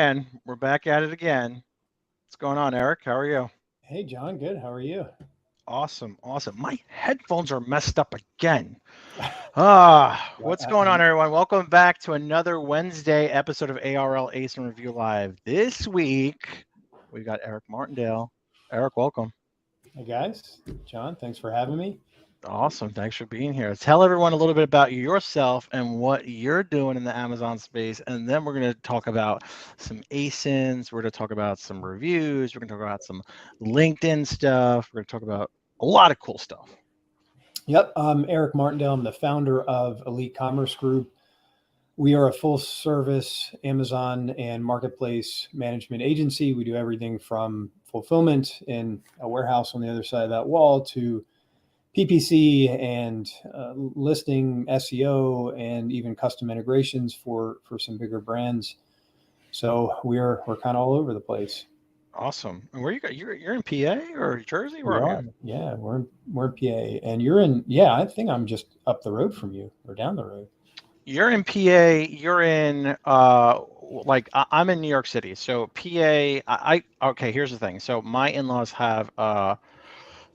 again. We're back at it again. What's going on, Eric? How are you? Hey, John, good. How are you? Awesome, awesome. My headphones are messed up again. What What's going on, happened? everyone? Welcome back to another Wednesday episode of ARL ASIN Review Live. This week, we got Eric Martindale. Eric, welcome. Hey, guys. John, thanks for having me. Awesome. Thanks for being here. Tell everyone a little bit about yourself and what you're doing in the Amazon space. And then we're going to talk about some ASINs. We're going to talk about some reviews. We're going to talk about some LinkedIn stuff. We're going to talk about a lot of cool stuff. Yep, I'm Eric Martindale. I'm the founder of Elite Commerce Group. We are a full-service Amazon and marketplace management agency. We do everything from fulfillment in a warehouse on the other side of that wall to PPC and listing, SEO, and even custom integrations for some bigger brands. So we're kind of all over the place. Awesome. And where you got? You're in PA or Jersey? We Where are are. you? Yeah, we're in PA, and you're in. Yeah, I think I'm just up the road from you or down the road. You're in PA. You're in I'm in New York City. So PA. Okay. Here's the thing. So my in-laws have a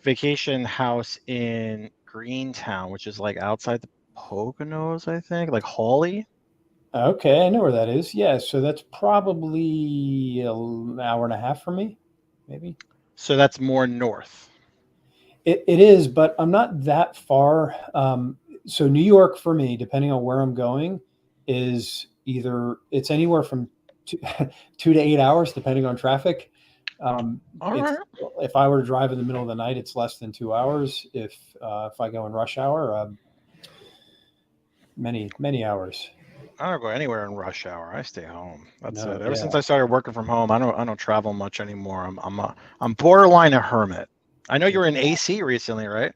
vacation house in Greentown, which is like outside the Poconos, I think, like Hawley. Okay, I know where that is. Yeah, so that's probably an hour and a half from me, maybe. So that's more north. It is, but I'm not that far. So New York for me, depending on where I'm going, is either it's anywhere from two, 2 to 8 hours, depending on traffic. All It's right. if I were to drive in the middle of the night, it's less than 2 hours. If I go in rush hour, many hours. I don't go anywhere in rush hour. I stay home. That's No, it. Ever since yeah, I started working from home, I don't travel much anymore. I'm borderline a hermit. I know you were in AC recently, right?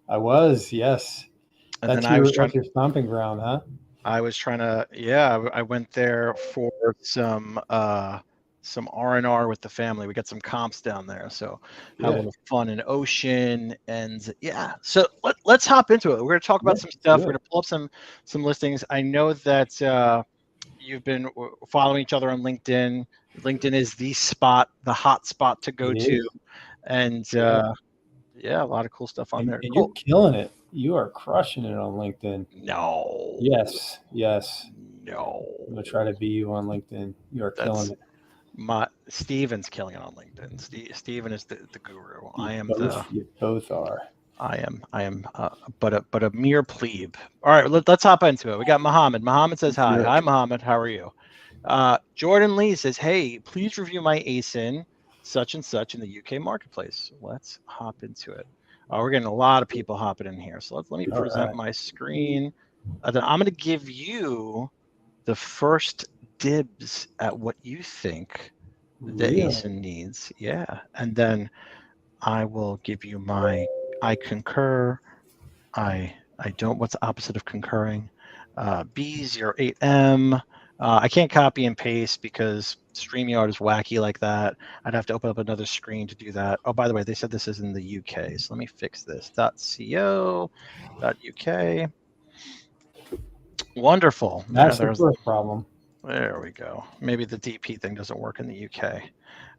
I was. Yes, And then I was trying that's your stomping ground, huh? I was trying to, yeah, I went there for some R&R with the family. We got some comps down there, so had a Good. little fun in ocean, and yeah. So let's hop into it. We're going to talk Yeah, about some let's stuff. do We're it. going to pull up some listings. I know that you've been following each other on LinkedIn. LinkedIn is the spot, the hot spot to go It to, is. and Yeah. yeah, a lot of cool stuff on there. And you're Cool. killing it. You are crushing it on LinkedIn. No, Yes, yes. no, I'm gonna try to be you on LinkedIn. You are killing that's it. Steven's killing it on LinkedIn. Steven is the guru. You both are. I am, but a mere plebe. All right, let's hop into it. We got Muhammad. Muhammad says hi. You're, Hi, Muhammad. How are you? Jordan Lee says, hey, please review my ASIN such and such in the UK marketplace. Let's hop into it. We're getting a lot of people hopping in here. So let me all present right. my screen. Then I'm going to give you the first dibs at what you think the Really? ASIN needs. Yeah. And then I will give you my I concur. I don't. What's the opposite of concurring? B08M. I can't copy and paste because StreamYard is wacky like that. I'd have to open up another screen to do that. Oh, by the way, they said this is in the UK, so let me fix this. .co.uk. Wonderful. That's the first problem. There we go. Maybe the DP thing doesn't work in the UK.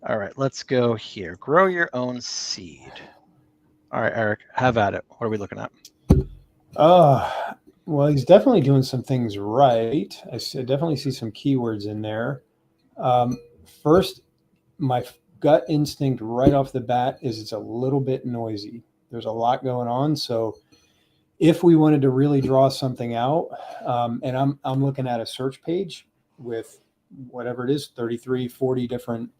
All right, let's go here. Grow your own seed. All right, Eric, have at it. What are we looking at? Well, he's definitely doing some things right. I definitely see some keywords in there. First, my gut instinct right off the bat is it's a little bit noisy. There's a lot going on. So if we wanted to really draw something out, and I'm looking at a search page with whatever it is, 33, 40 different,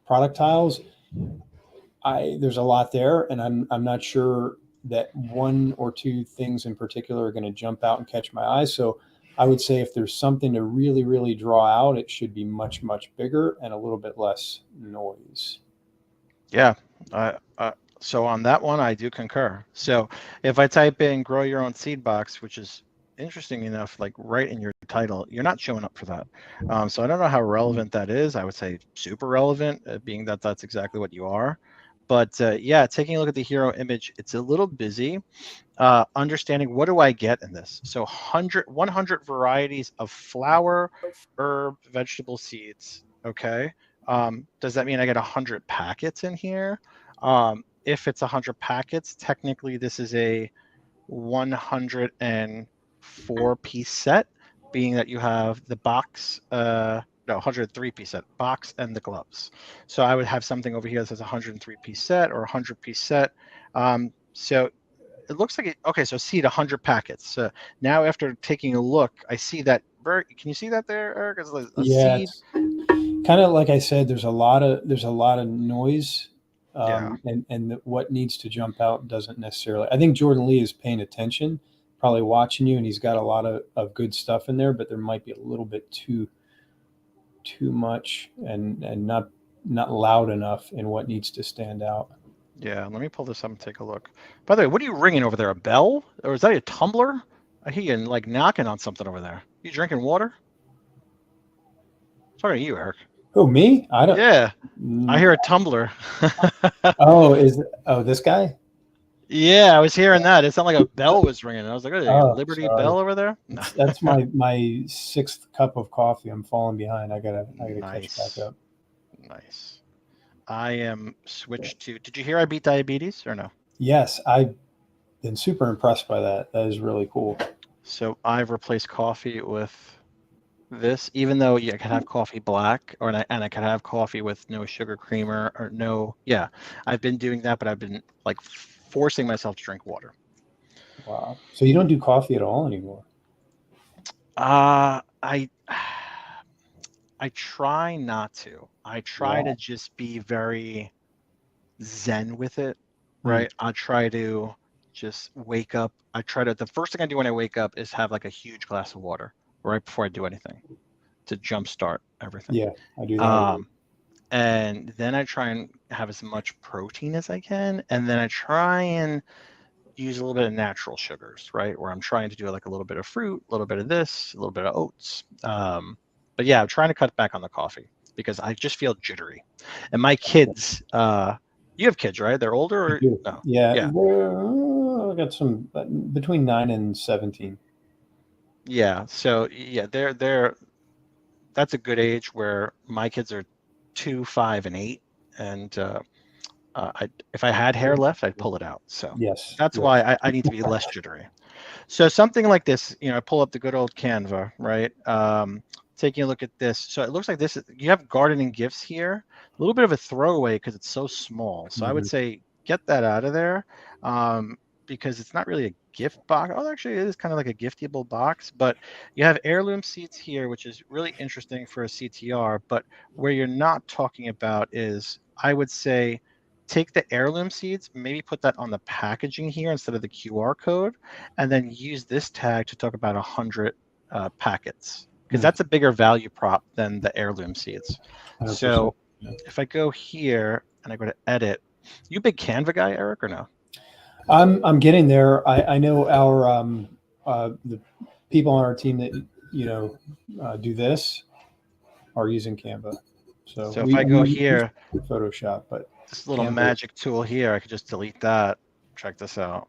product tiles. There's a lot there, and I'm not sure that one or two things in particular are going to jump out and catch my eye. So I would say if there's something to really, really draw out, it should be much, much bigger and a little bit less noise. Yeah. So on that one, I do concur. So if I type in grow your own seed box, which is interesting enough, like right in your title, you're not showing up for that. So I don't know how relevant that is. I would say super relevant, being that that's exactly what you are. Yeah, taking a look at the hero image, it's a little busy. Understanding what do I get in this? So 100 varieties of flower, herb, vegetable seeds. Okay. Does that mean I get 100 packets in here? If it's 100 packets, technically this is a 104 piece set, being that you have the box, no, 103 piece set, box and the gloves. So I would have something over here that says 103 piece set or 100 piece set. So it looks like okay, so seed 100 packets. So now after taking a look, I see that. Can you see that there, Eric? It's a Yeah, seed. it's kind of like I said. There's a lot of noise, Yeah. and what needs to jump out doesn't necessarily. I think Jordan Lee is paying attention, probably watching you, and he's got a lot of good stuff in there. But there might be a little bit too much and not loud enough in what needs to stand out. Yeah, let me pull this up and take a look. By the way, what are you ringing over there? A bell? Or is that a tumbler? I hear you like knocking on something over there. You drinking water? Sorry, you, Eric. Oh, me? I don't. Yeah, I hear a tumbler. Oh, this guy? Yeah, I was hearing that. It sounded like a bell was ringing. I was like, oh, Liberty sorry. Bell over there? No. That's my 6th cup of coffee. I'm falling behind. I gotta catch back up. Nice. I am switched to. Did you hear I beat diabetes or no? Yes, I've been super impressed by that. That is really cool. So I've replaced coffee with this, even though I could have coffee black, and I could have coffee with no sugar creamer or no. Yeah, I've been doing that, but I've been like forcing myself to drink water. Wow. So you don't do coffee at all anymore? I try not to. I try to just be very zen with it, right? I try to just wake up. The first thing I do when I wake up is have like a huge glass of water right before I do anything to jumpstart everything. Yeah, I do that. And then I try and have as much protein as I can. And then I try and use a little bit of natural sugars, right? Where I'm trying to do like a little bit of fruit, a little bit of this, a little bit of oats. But yeah, I'm trying to cut back on the coffee because I just feel jittery. And my kids, you have kids, right? They're older or no? Yeah. I got some between 9 and 17. Yeah. So yeah, that's a good age where my kids are 2, 5, and 8. And if I had hair left, I'd pull it out. So yes, that's why I need to be less jittery. So something like this, I pull up the good old Canva, right? Taking a look at this. So it looks like this, you have gardening gifts here, a little bit of a throwaway because it's so small. So I would say get that out of there because it's not really a gift box. Oh, actually it is kind of like a giftable box, but you have heirloom seeds here, which is really interesting for a CTR. But where you're not talking about is, I would say, take the heirloom seeds, maybe put that on the packaging here instead of the QR code, and then use this tag to talk about 100 packets, because that's a bigger value prop than the heirloom seeds. 100%. So if I go here and I go to edit, you a big Canva guy, Eric, or no? I'm getting there. I know our the people on our team that do this are using Canva. So if I go here, Photoshop, but this little magic tool here, I could just delete that. Check this out.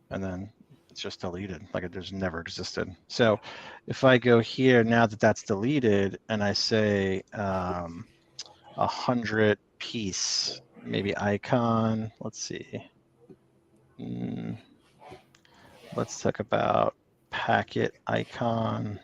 And then it's just deleted, like it just never existed. So if I go here, now that that's deleted, and I say 100 piece, maybe icon, let's see. Let's talk about packet icon.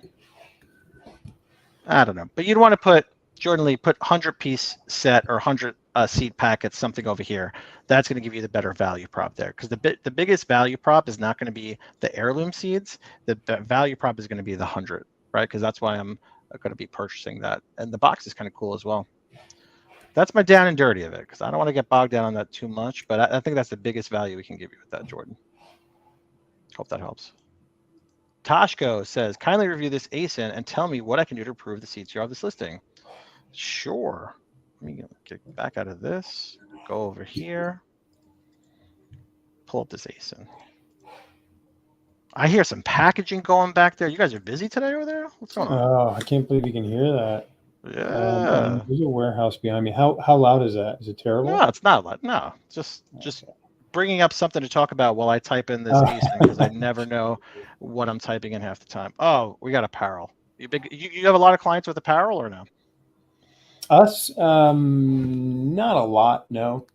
I don't know, but you'd want to put, Jordan Lee, put 100 piece set or 100 seed packets, something over here. That's going to give you the better value prop there, because the biggest value prop is not going to be the heirloom seeds. The value prop is going to be the 100, right? Because that's why I'm going to be purchasing that. And the box is kind of cool as well. That's my down and dirty of it, because I don't want to get bogged down on that too much, but I think that's the biggest value we can give you with that, Jordan. Hope that helps. Toshko says, kindly review this ASIN and tell me what I can do to improve the CTR of this listing. Sure. Let me get back out of this, go over here, pull up this ASIN. I hear some packaging going back there. You guys are busy today over there? What's going on? Oh, I can't believe you can hear that. Yeah. There's a warehouse behind me. How loud is that? Is it terrible? No, it's not like no. Just Okay. bringing up something to talk about while I type in this ASIN because I never know what I'm typing in half the time. Oh, we got apparel. You have a lot of clients with apparel or no? Us, not a lot. No.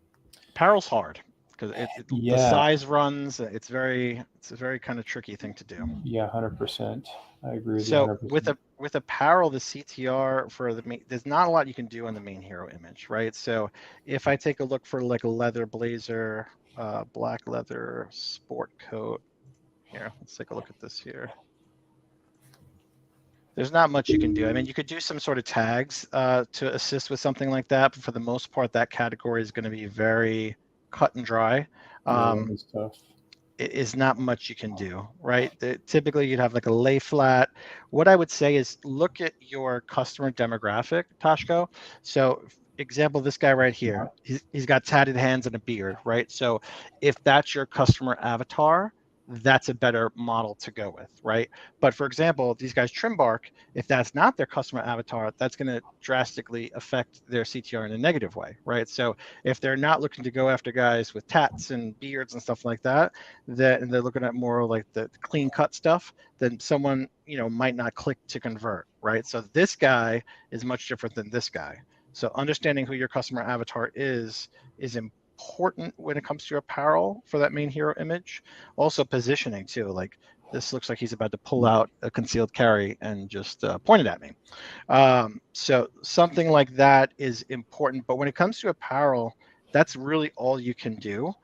Apparel's hard because the Yeah. size runs. It's a very kind of tricky thing to do. Yeah. 100%. I agree with you. So 100%. with apparel, the CTR for the main, there's not a lot you can do on the main hero image, right? So if I take a look for like a leather blazer, black leather sport coat, here, let's take a look at this here. There's not much you can do. I mean, you could do some sort of tags to assist with something like that, but for the most part, that category is going to be very cut and dry. Yeah, that is tough. It is not much you can do, right? Typically, you'd have like a lay flat. What I would say is look at your customer demographic, Tashko. So, example, this guy right here, he's got tatted hands and a beard, right? So, if that's your customer avatar, that's a better model to go with, right? But for example, these guys Trimbark, if that's not their customer avatar, that's going to drastically affect their CTR in a negative way, right? So if they're not looking to go after guys with tats and beards and stuff like that, and they're looking at more like the clean cut stuff, then someone might not click to convert, right? So this guy is much different than this guy. So understanding who your customer avatar is important when it comes to your apparel for that main hero image. Also positioning too, like this looks like he's about to pull out a concealed carry and just point it at me. So something like that is important. But when it comes to apparel, that's really all you can do.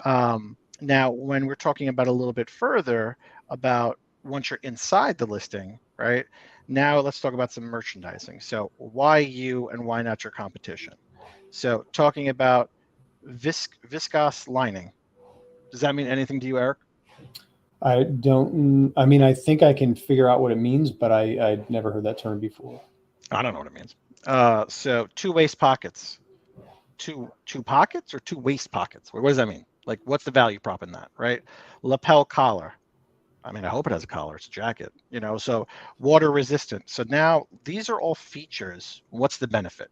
Now, when we're talking about a little bit further about once you're inside the listing, right? Now let's talk about some merchandising. So why you and why not your competition? So talking about viscose lining. Does that mean anything to you, Eric? I don't. I mean, I think I can figure out what it means, but I'd never heard that term before. I don't know what it means. So two waist pockets, two pockets or two waist pockets. What does that mean? Like, what's the value prop in that, right? Lapel collar. I mean, I hope it has a collar. It's a jacket, So water resistant. So now these are all features. What's the benefit?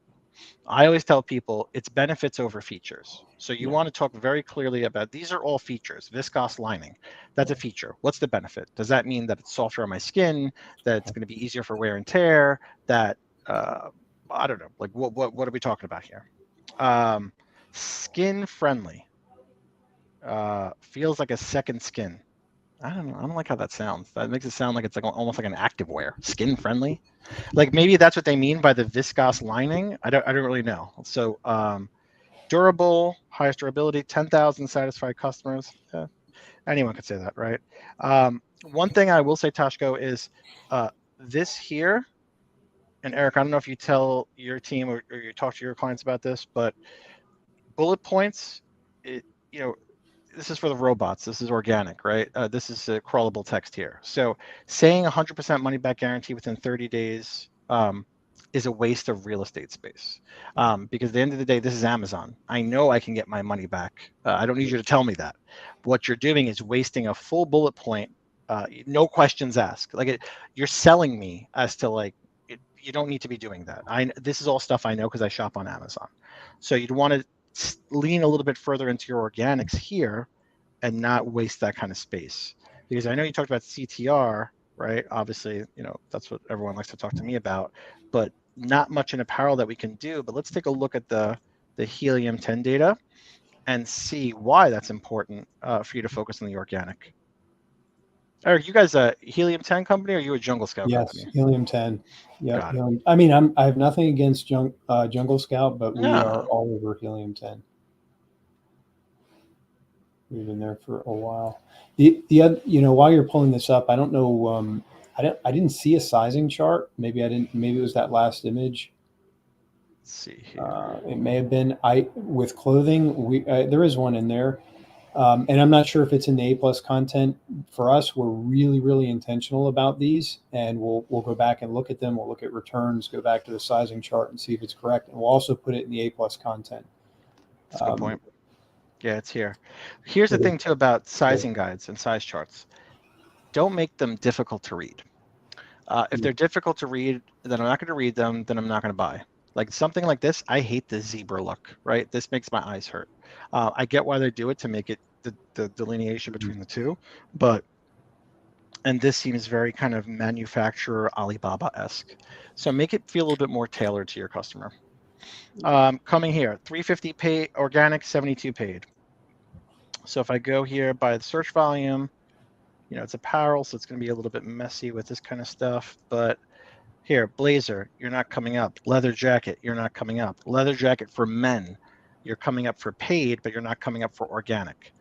I always tell people it's benefits over features. So you want to talk very clearly about these are all features. Viscose lining, that's a feature. What's the benefit? Does that mean that it's softer on my skin, that it's going to be easier for wear and tear, that I don't know, like what are we talking about here? Skin friendly. Feels like a second skin. I don't know. I don't like how that sounds. That makes it sound like it's like almost like an active wear. Skin friendly. Like maybe that's what they mean by the viscose lining. I don't really know. So durable, highest durability, 10,000 satisfied customers. Anyone could say that, right? One thing I will say, Tashko, is this here, and Eric, I don't know if you tell your team or you talk to your clients about this, but bullet points, this is for the robots. This is organic, right? This is a crawlable text here. So saying 100% money back guarantee within 30 days is a waste of real estate space because at the end of the day, this is Amazon. I know I can get my money back. I don't need you to tell me that. What you're doing is wasting a full bullet point, no questions asked. You're selling me as to you don't need to be doing that. This is all stuff I know because I shop on Amazon. So you'd want to lean a little bit further into your organics here and not waste that kind of space. Because I know you talked about CTR, right? Obviously, that's what everyone likes to talk to me about, but not much in apparel that we can do. But let's take a look at the Helium 10 data and see why that's important for you to focus on the organic. Eric, you guys a Helium 10 company or are you a Jungle Scout company? Yes, Helium 10. Yeah, Got it. I mean, I have nothing against Jungle Scout, but we are No. all over Helium 10. We've been there for a while. The other, while you're pulling this up, I don't know. I didn't see a sizing chart. Maybe I didn't. Maybe it was that last image. Let's see here. It may have been. With clothing, there is one in there. And I'm not sure if it's in the A+ content. For us, we're really, really intentional about these, and we'll go back and look at them. We'll look at returns, go back to the sizing chart and see if it's correct, and we'll also put it in the A+ content. That's a good point. Yeah, it's here. Here's the thing too about sizing guides and size charts. Don't make them difficult to read. If they're difficult to read, then I'm not going to read them. Then I'm not going to buy. Like something like this, I hate the zebra look. Right, this makes my eyes hurt. I get why they do it to make it the delineation between the two, but and this seems very kind of manufacturer Alibaba-esque. So make it feel a little bit more tailored to your customer. Coming here, 350 paid organic, 72 paid. So if I go here by the search volume, it's apparel, so it's going to be a little bit messy with this kind of stuff. But here, blazer, you're not coming up. Leather jacket, you're not coming up. Leather jacket for men, you're coming up for paid, but you're not coming up for organic.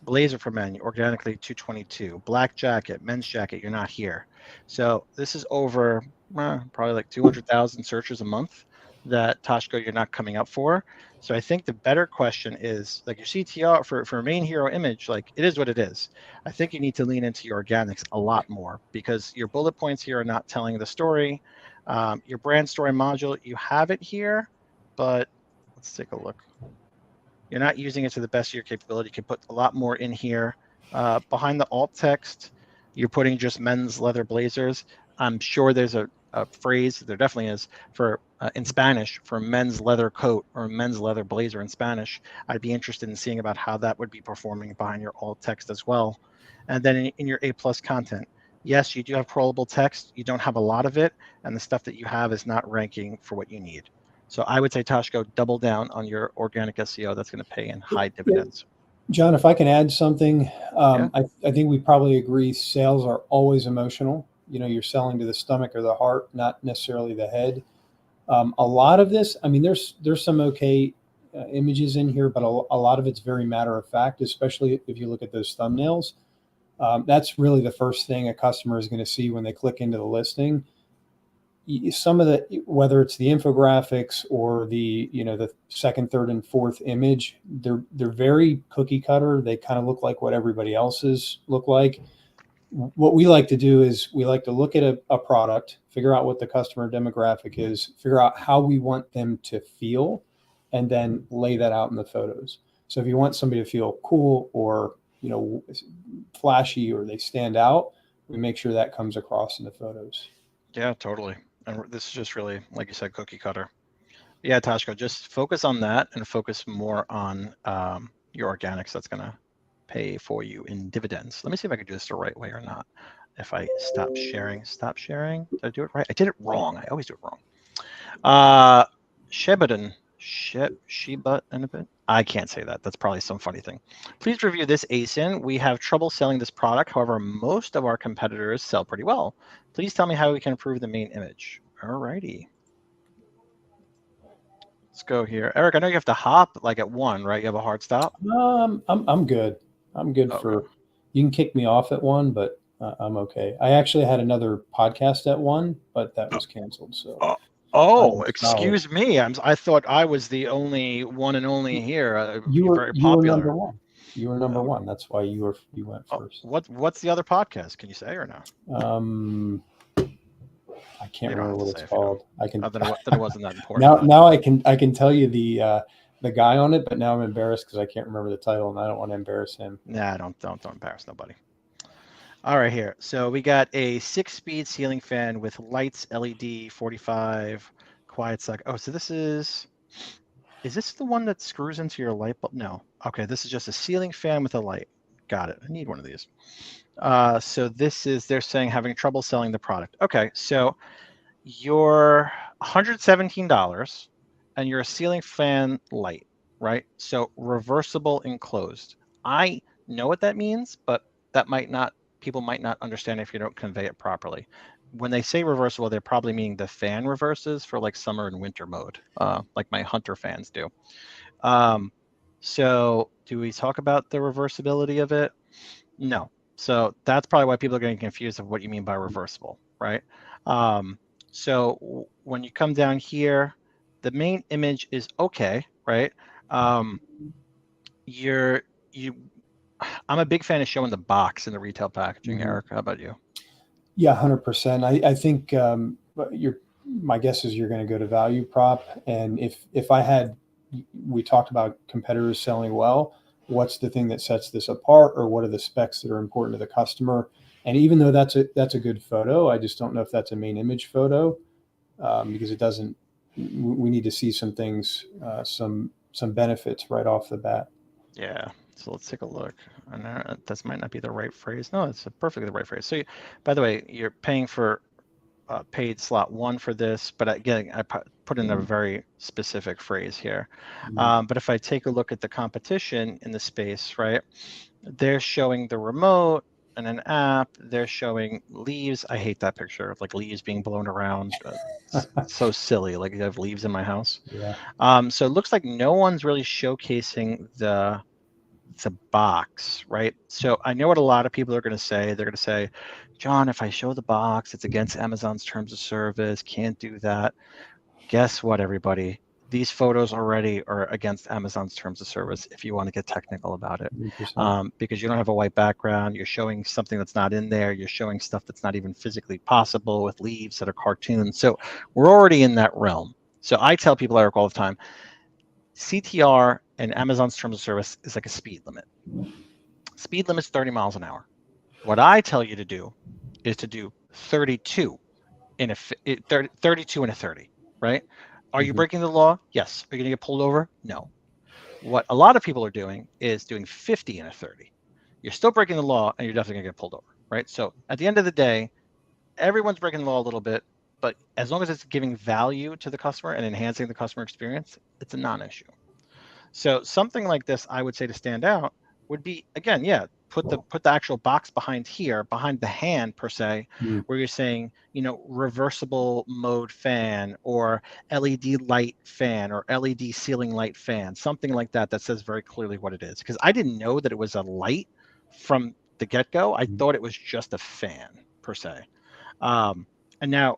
Blazer for men, organically 222. Black jacket, men's jacket, you're not here. So this is over probably like 200,000 searches a month that Toshko you're not coming up for. So I think the better question is like your CTR for main hero image, like it is what it is. I think you need to lean into your organics a lot more because your bullet points here are not telling the story. Your brand story module, you have it here, but let's take a look. You're not using it to the best of your capability. You can put a lot more in here. Behind the alt text, you're putting just men's leather blazers. I'm sure there's a phrase, there definitely is, for in Spanish for men's leather coat or men's leather blazer in Spanish. I'd be interested in seeing about how that would be performing behind your alt text as well. And then in your A+ content, yes, you do have crawlable text. You don't have a lot of it, and the stuff that you have is not ranking for what you need. So I would say, Toshko, double down on your organic SEO. That's going to pay in high dividends. John, if I can add something, Yeah. I think we probably agree sales are always emotional. You're selling to the stomach or the heart, not necessarily the head. A lot of this, I mean, there's some okay images in here, but a lot of it's very matter of fact, especially if you look at those thumbnails. That's really the first thing a customer is going to see when they click into the listing. Some of the, whether it's the infographics or the second, third, and fourth image, they're very cookie cutter. They kind of look like what everybody else's look like. What we like to do is we like to look at a product, figure out what the customer demographic is, figure out how we want them to feel, and then lay that out in the photos. So if you want somebody to feel cool or flashy or they stand out, we make sure that comes across in the photos. Yeah, totally. And this is just really, like you said, cookie cutter. Yeah, Toshko, just focus on that and focus more on your organics. That's going to pay for you in dividends. Let me see if I can do this the right way or not. If I stop sharing. Did I do it right? I did it wrong. I always do it wrong. Shebaden. Shebaden. I can't say that. That's probably some funny thing. Please review this ASIN. We have trouble selling this product. However, most of our competitors sell pretty well. Please tell me how we can improve the main image. All righty. Let's go here. Eric, I know you have to hop like at 1, right? You have a hard stop? I'm good. I'm good for, you can kick me off at 1, but I'm okay. I actually had another podcast at 1, but that was canceled. So. Excuse me. I thought I was the only one and only here. You were very popular. You were number 1. You were number 1. That's why you went first. What's the other podcast? Can you say or no? I can't remember what it's called. I can. Then it wasn't that important. Now I can tell you the guy on it, but now I'm embarrassed because I can't remember the title and I don't want to embarrass him. Nah, don't embarrass nobody. All right, here. So we got a 6-speed ceiling fan with lights, LED, 45, quiet sec. Oh, so this is this the one that screws into your light bulb? No. Okay, this is just a ceiling fan with a light. Got it. I need one of these. So this is, they're saying having trouble selling the product. Okay, so you're $117 and you're a ceiling fan light, right? So reversible enclosed. I know what that means, but people might not understand if you don't convey it properly. When they say reversible, they're probably meaning the fan reverses for like summer and winter mode, like my Hunter fans do. So do we talk about the reversibility of it? No. So that's probably why people are getting confused of what you mean by reversible, right? So when you come down here, the main image is okay, right? I'm a big fan of showing the box in the retail packaging. Mm-hmm. Eric, how about you? Yeah, 100%. I think my guess is you're going to go to value prop. And if we talked about competitors selling well, what's the thing that sets this apart, or what are the specs that are important to the customer? And even though that's a good photo, I just don't know if that's a main image photo, because it doesn't. We need to see some things, some benefits right off the bat. Yeah. So let's take a look. And this might not be the right phrase. No, it's perfectly the right phrase. So, by the way, you're paying for paid slot 1 for this, but again, I put in a very specific phrase here. But if I take a look at the competition in the space, right, they're showing the remote and an app. They're showing leaves. I hate that picture of like leaves being blown around. So silly. Like, I have leaves in my house. Yeah. So it looks like no one's really showcasing the box, right? So I know what a lot of people are going to say. They're going to say, John, if I show the box, it's against Amazon's terms of service. Can't do that. Guess what, everybody? These photos already are against Amazon's terms of service if you want to get technical about it, because you don't have a white background. You're showing something that's not in there. You're showing stuff that's not even physically possible with leaves that are cartoons. So we're already in that realm. So I tell people, Eric, all the time, CTR and Amazon's terms of service is like a speed limit. Speed limit's 30 miles an hour. What I tell you to do is to do 32 in a 32 and a 30, right? Are you breaking the law? Yes. Are you going to get pulled over? No. What a lot of people are doing is doing 50 and a 30. You're still breaking the law, and you're definitely going to get pulled over, right? So at the end of the day, everyone's breaking the law a little bit, but as long as it's giving value to the customer and enhancing the customer experience, it's a non-issue. So something like this, I would say, to stand out would be, again, yeah, put the actual box behind here, behind the hand per se, where you're saying, reversible mode fan or LED light fan or LED ceiling light fan, something like that says very clearly what it is. Because I didn't know that it was a light from the get-go. I thought it was just a fan per se. And now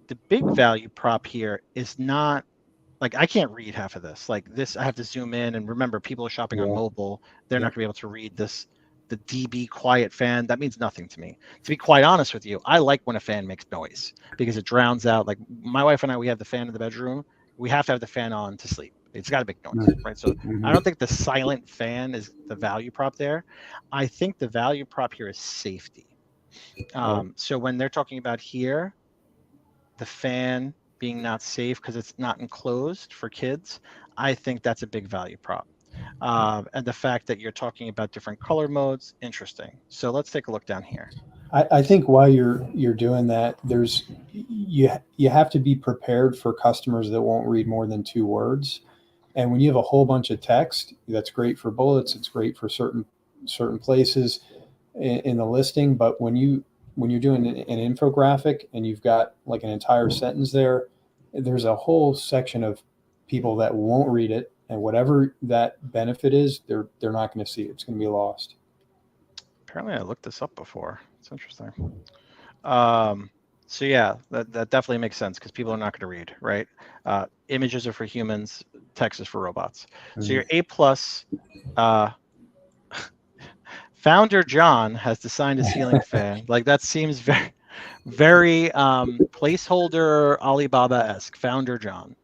the big value prop here is not, like, I can't read half of this. Like this, I have to zoom in, and remember, people are shopping on mobile. They're not gonna be able to read this. The DB quiet fan, that means nothing to me. To be quite honest with you, I like when a fan makes noise because it drowns out. Like my wife and I, we have the fan in the bedroom. We have to have the fan on to sleep. It's got to make noise, right? So I don't think the silent fan is the value prop there. I think the value prop here is safety. So when they're talking about here, the fan being not safe because it's not enclosed for kids, I think that's a big value prop. And the fact that you're talking about different color modes, interesting. So let's take a look down here. I think while you're doing that, you have to be prepared for customers that won't read more than 2 words. And when you have a whole bunch of text, that's great for bullets. It's great for certain places in the listing. But when you're doing an infographic and you've got like an entire sentence there's a whole section of people that won't read it, and whatever that benefit is, they're not going to see it. It's going to be lost. Apparently, I looked this up before. It's interesting. So yeah, that definitely makes sense because people are not going to read, right? Images are for humans, text is for robots. So your A+, founder John has designed a ceiling fan. Like that seems very, very placeholder Alibaba-esque. Founder John.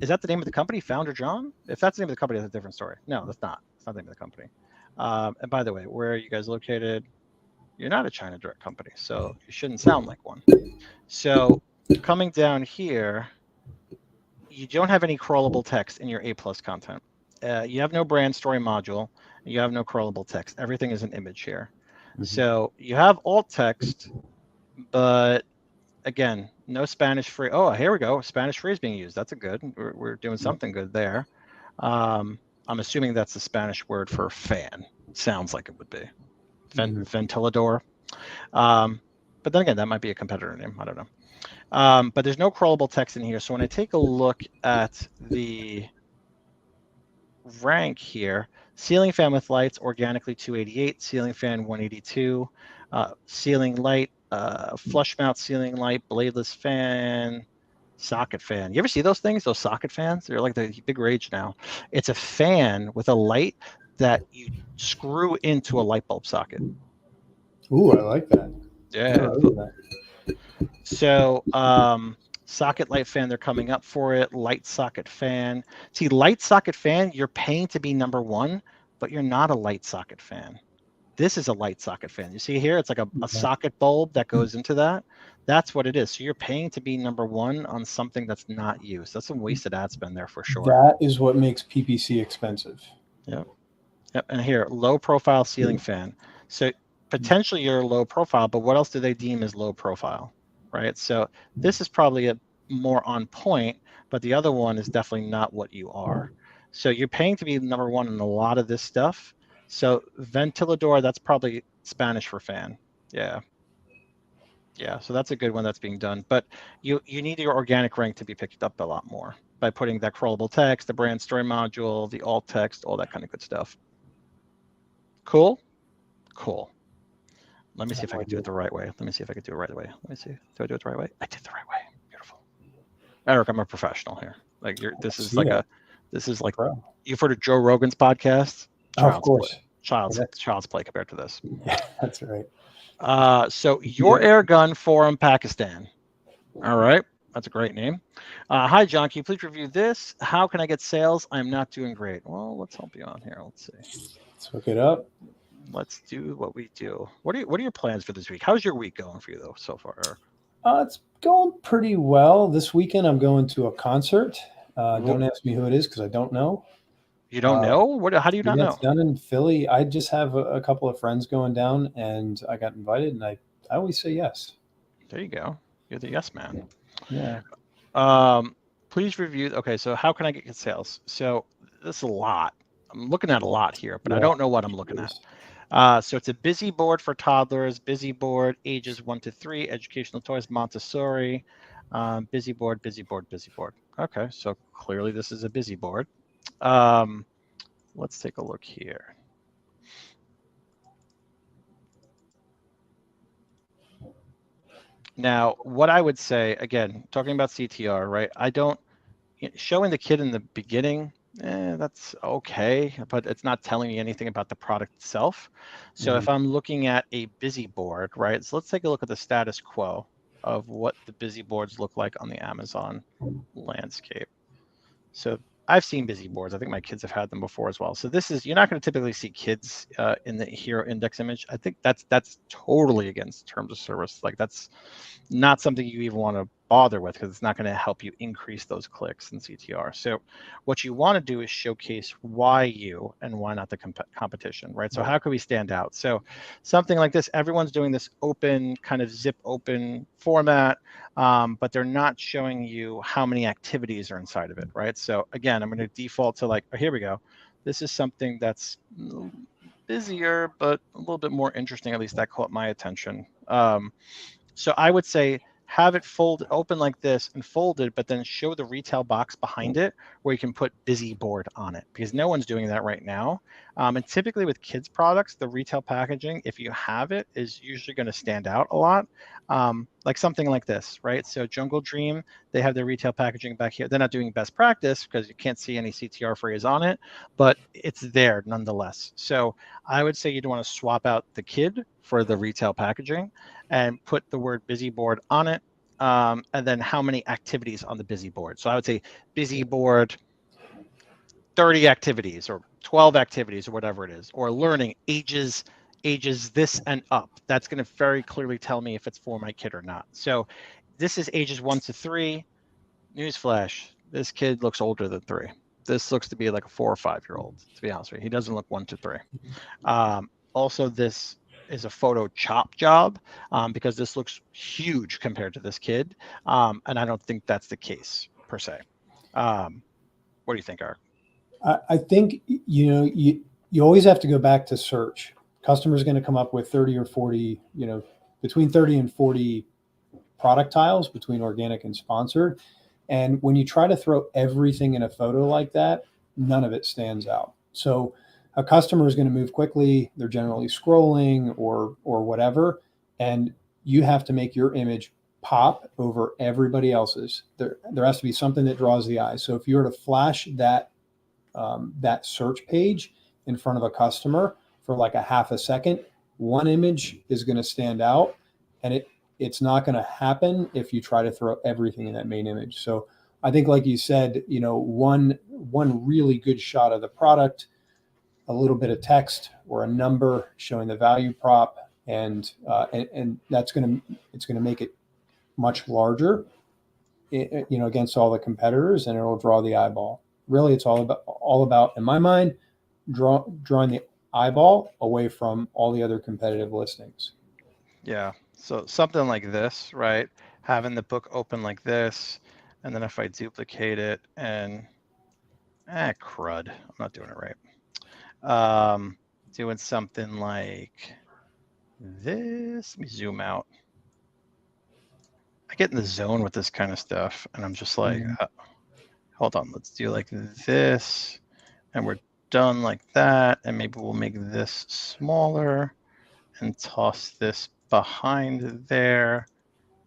Is that the name of the company, Founder John? If that's the name of the company, that's a different story. No, that's not. It's not the name of the company. And by the way, where are you guys located? You're not a China direct company, so you shouldn't sound like one. So coming down here, you don't have any crawlable text in your A+ content. You have no brand story module. You have no crawlable text. Everything is an image here. So you have alt text, but again, no Spanish free. Oh, here we go. Spanish free is being used. That's a good. We're doing something good there. I'm assuming that's the Spanish word for fan. Sounds like it would be. Ventilador. But then again, that might be a competitor name. I don't know. But there's no crawlable text in here. So when I take a look at the rank here, ceiling fan with lights, organically 288, ceiling fan 182, ceiling light, flush mount ceiling light, bladeless fan, socket fan. You ever see those things, those socket fans? They're like the big rage now. It's a fan with a light that you screw into a light bulb socket. Ooh, I like that. Yeah. So socket light fan, they're coming up for it. Light socket fan. See, light socket fan, you're paying to be number 1, but you're not a light socket fan. this is a light socket fan. You see here, it's like a socket bulb that goes into that. That's what it is. So you're paying to be number one on something that's not used. That's some wasted ad spend there for sure. That is what makes PPC expensive. Yep. Yep. And here, low profile ceiling fan. So potentially you're low profile, but what else do they deem as low profile, right? So this is probably a more on point, but the other one is definitely not what you are. So you're paying to be number one in a lot of this stuff. So ventilador, that's probably Spanish for fan. Yeah. Yeah, so that's a good one that's being done. But you need your organic rank to be picked up a lot more by putting that crawlable text, the brand story module, the alt text, all that kind of good stuff. Cool? Cool. Let me see if I can do it the right way. Let me see if I can do it right way. Let me see. Do I do it the right way? I did the right way. Beautiful. Eric, I'm a professional here. Like this is like Pro. You've heard of Joe Rogan's podcast? Of course. Child's play compared to this. Yeah, that's right. So your air gun forum Pakistan. All right. That's a great name. Hi, John. Can you please review this? How can I get sales? I'm not doing great. Well, let's help you on here. Let's see. Let's hook it up. Let's do what we do. What are your plans for this week? How's your week going for you though so far? It's going pretty well. This weekend I'm going to a concert. Don't ask me who it is because I don't know. You don't know? What? How do you not know? It's done in Philly. I just have a couple of friends going down, and I got invited, and I always say yes. There you go. You're the yes man. Yeah. Please review. Okay, so how can I get sales? So this is a lot. I'm looking at a lot here, but I don't know what I'm looking at. So it's a busy board for toddlers, busy board ages 1 to 3, educational toys, Montessori, busy board, busy board, busy board. Okay, so clearly this is a busy board. Let's take a look here. Now, what I would say, again, talking about CTR, right? Showing the kid in the beginning, that's okay, but it's not telling me anything about the product itself. So if I'm looking at a busy board, right? So let's take a look at the status quo of what the busy boards look like on the Amazon landscape. So I've seen busy boards. I think my kids have had them before as well. So this is, you're not going to typically see kids in the hero index image. I think that's totally against terms of service. Like that's not something you even want to bother with because it's not going to help you increase those clicks in CTR. So what you want to do is showcase why you and why not the competition, right? So how can we stand out? So something like this, everyone's doing this open kind of zip open format, but they're not showing you how many activities are inside of it, right? So again, I'm going to default to like, oh, here we go. This is something that's busier, but a little bit more interesting. At least that caught my attention. So I would say have it open like this and folded, but then show the retail box behind it where you can put busy board on it because no one's doing that right now. And typically with kids products, the retail packaging, if you have it, is usually going to stand out a lot. Like something like this, right? So Jungle Dream, they have their retail packaging back here. They're not doing best practice because you can't see any CTR phrase on it, but it's there nonetheless. So I would say you'd want to swap out the kid for the retail packaging and put the word busy board on it. And then how many activities on the busy board. So I would say busy board, 30 activities or 12 activities or whatever it is, or learning ages this and up. That's going to very clearly tell me if it's for my kid or not. So this is ages 1 to 3. Newsflash, this kid looks older than 3. This looks to be like a 4 or 5-year-old, to be honest with you. He doesn't look 1 to 3. Also, this is a photo chop job because this looks huge compared to this kid. And I don't think that's the case per se. What do you think, Eric? I think, you always have to go back to search. Customers are going to come up with 30 or 40, between 30 and 40 product tiles between organic and sponsored. And when you try to throw everything in a photo like that, none of it stands out. So a customer is going to move quickly. They're generally scrolling or whatever. And you have to make your image pop over everybody else's. There has to be something that draws the eye. So if you were to flash that search page in front of a customer for like a half a second, one image is going to stand out, and it's not going to happen if you try to throw everything in that main image. So I think, like you said, one really good shot of the product, a little bit of text or a number showing the value prop, and it's going to make it much larger, against all the competitors, and it'll draw the eyeball. Really, it's all about, in my mind, drawing the eyeball away from all the other competitive listings. Yeah. So something like this, right? Having the book open like this, and then if I duplicate it and crud, I'm not doing it right. Doing something like this. Let me zoom out. I get in the zone with this kind of stuff, and I'm just like, hold on, let's do like this, and we're done like that, and maybe we'll make this smaller and toss this behind there,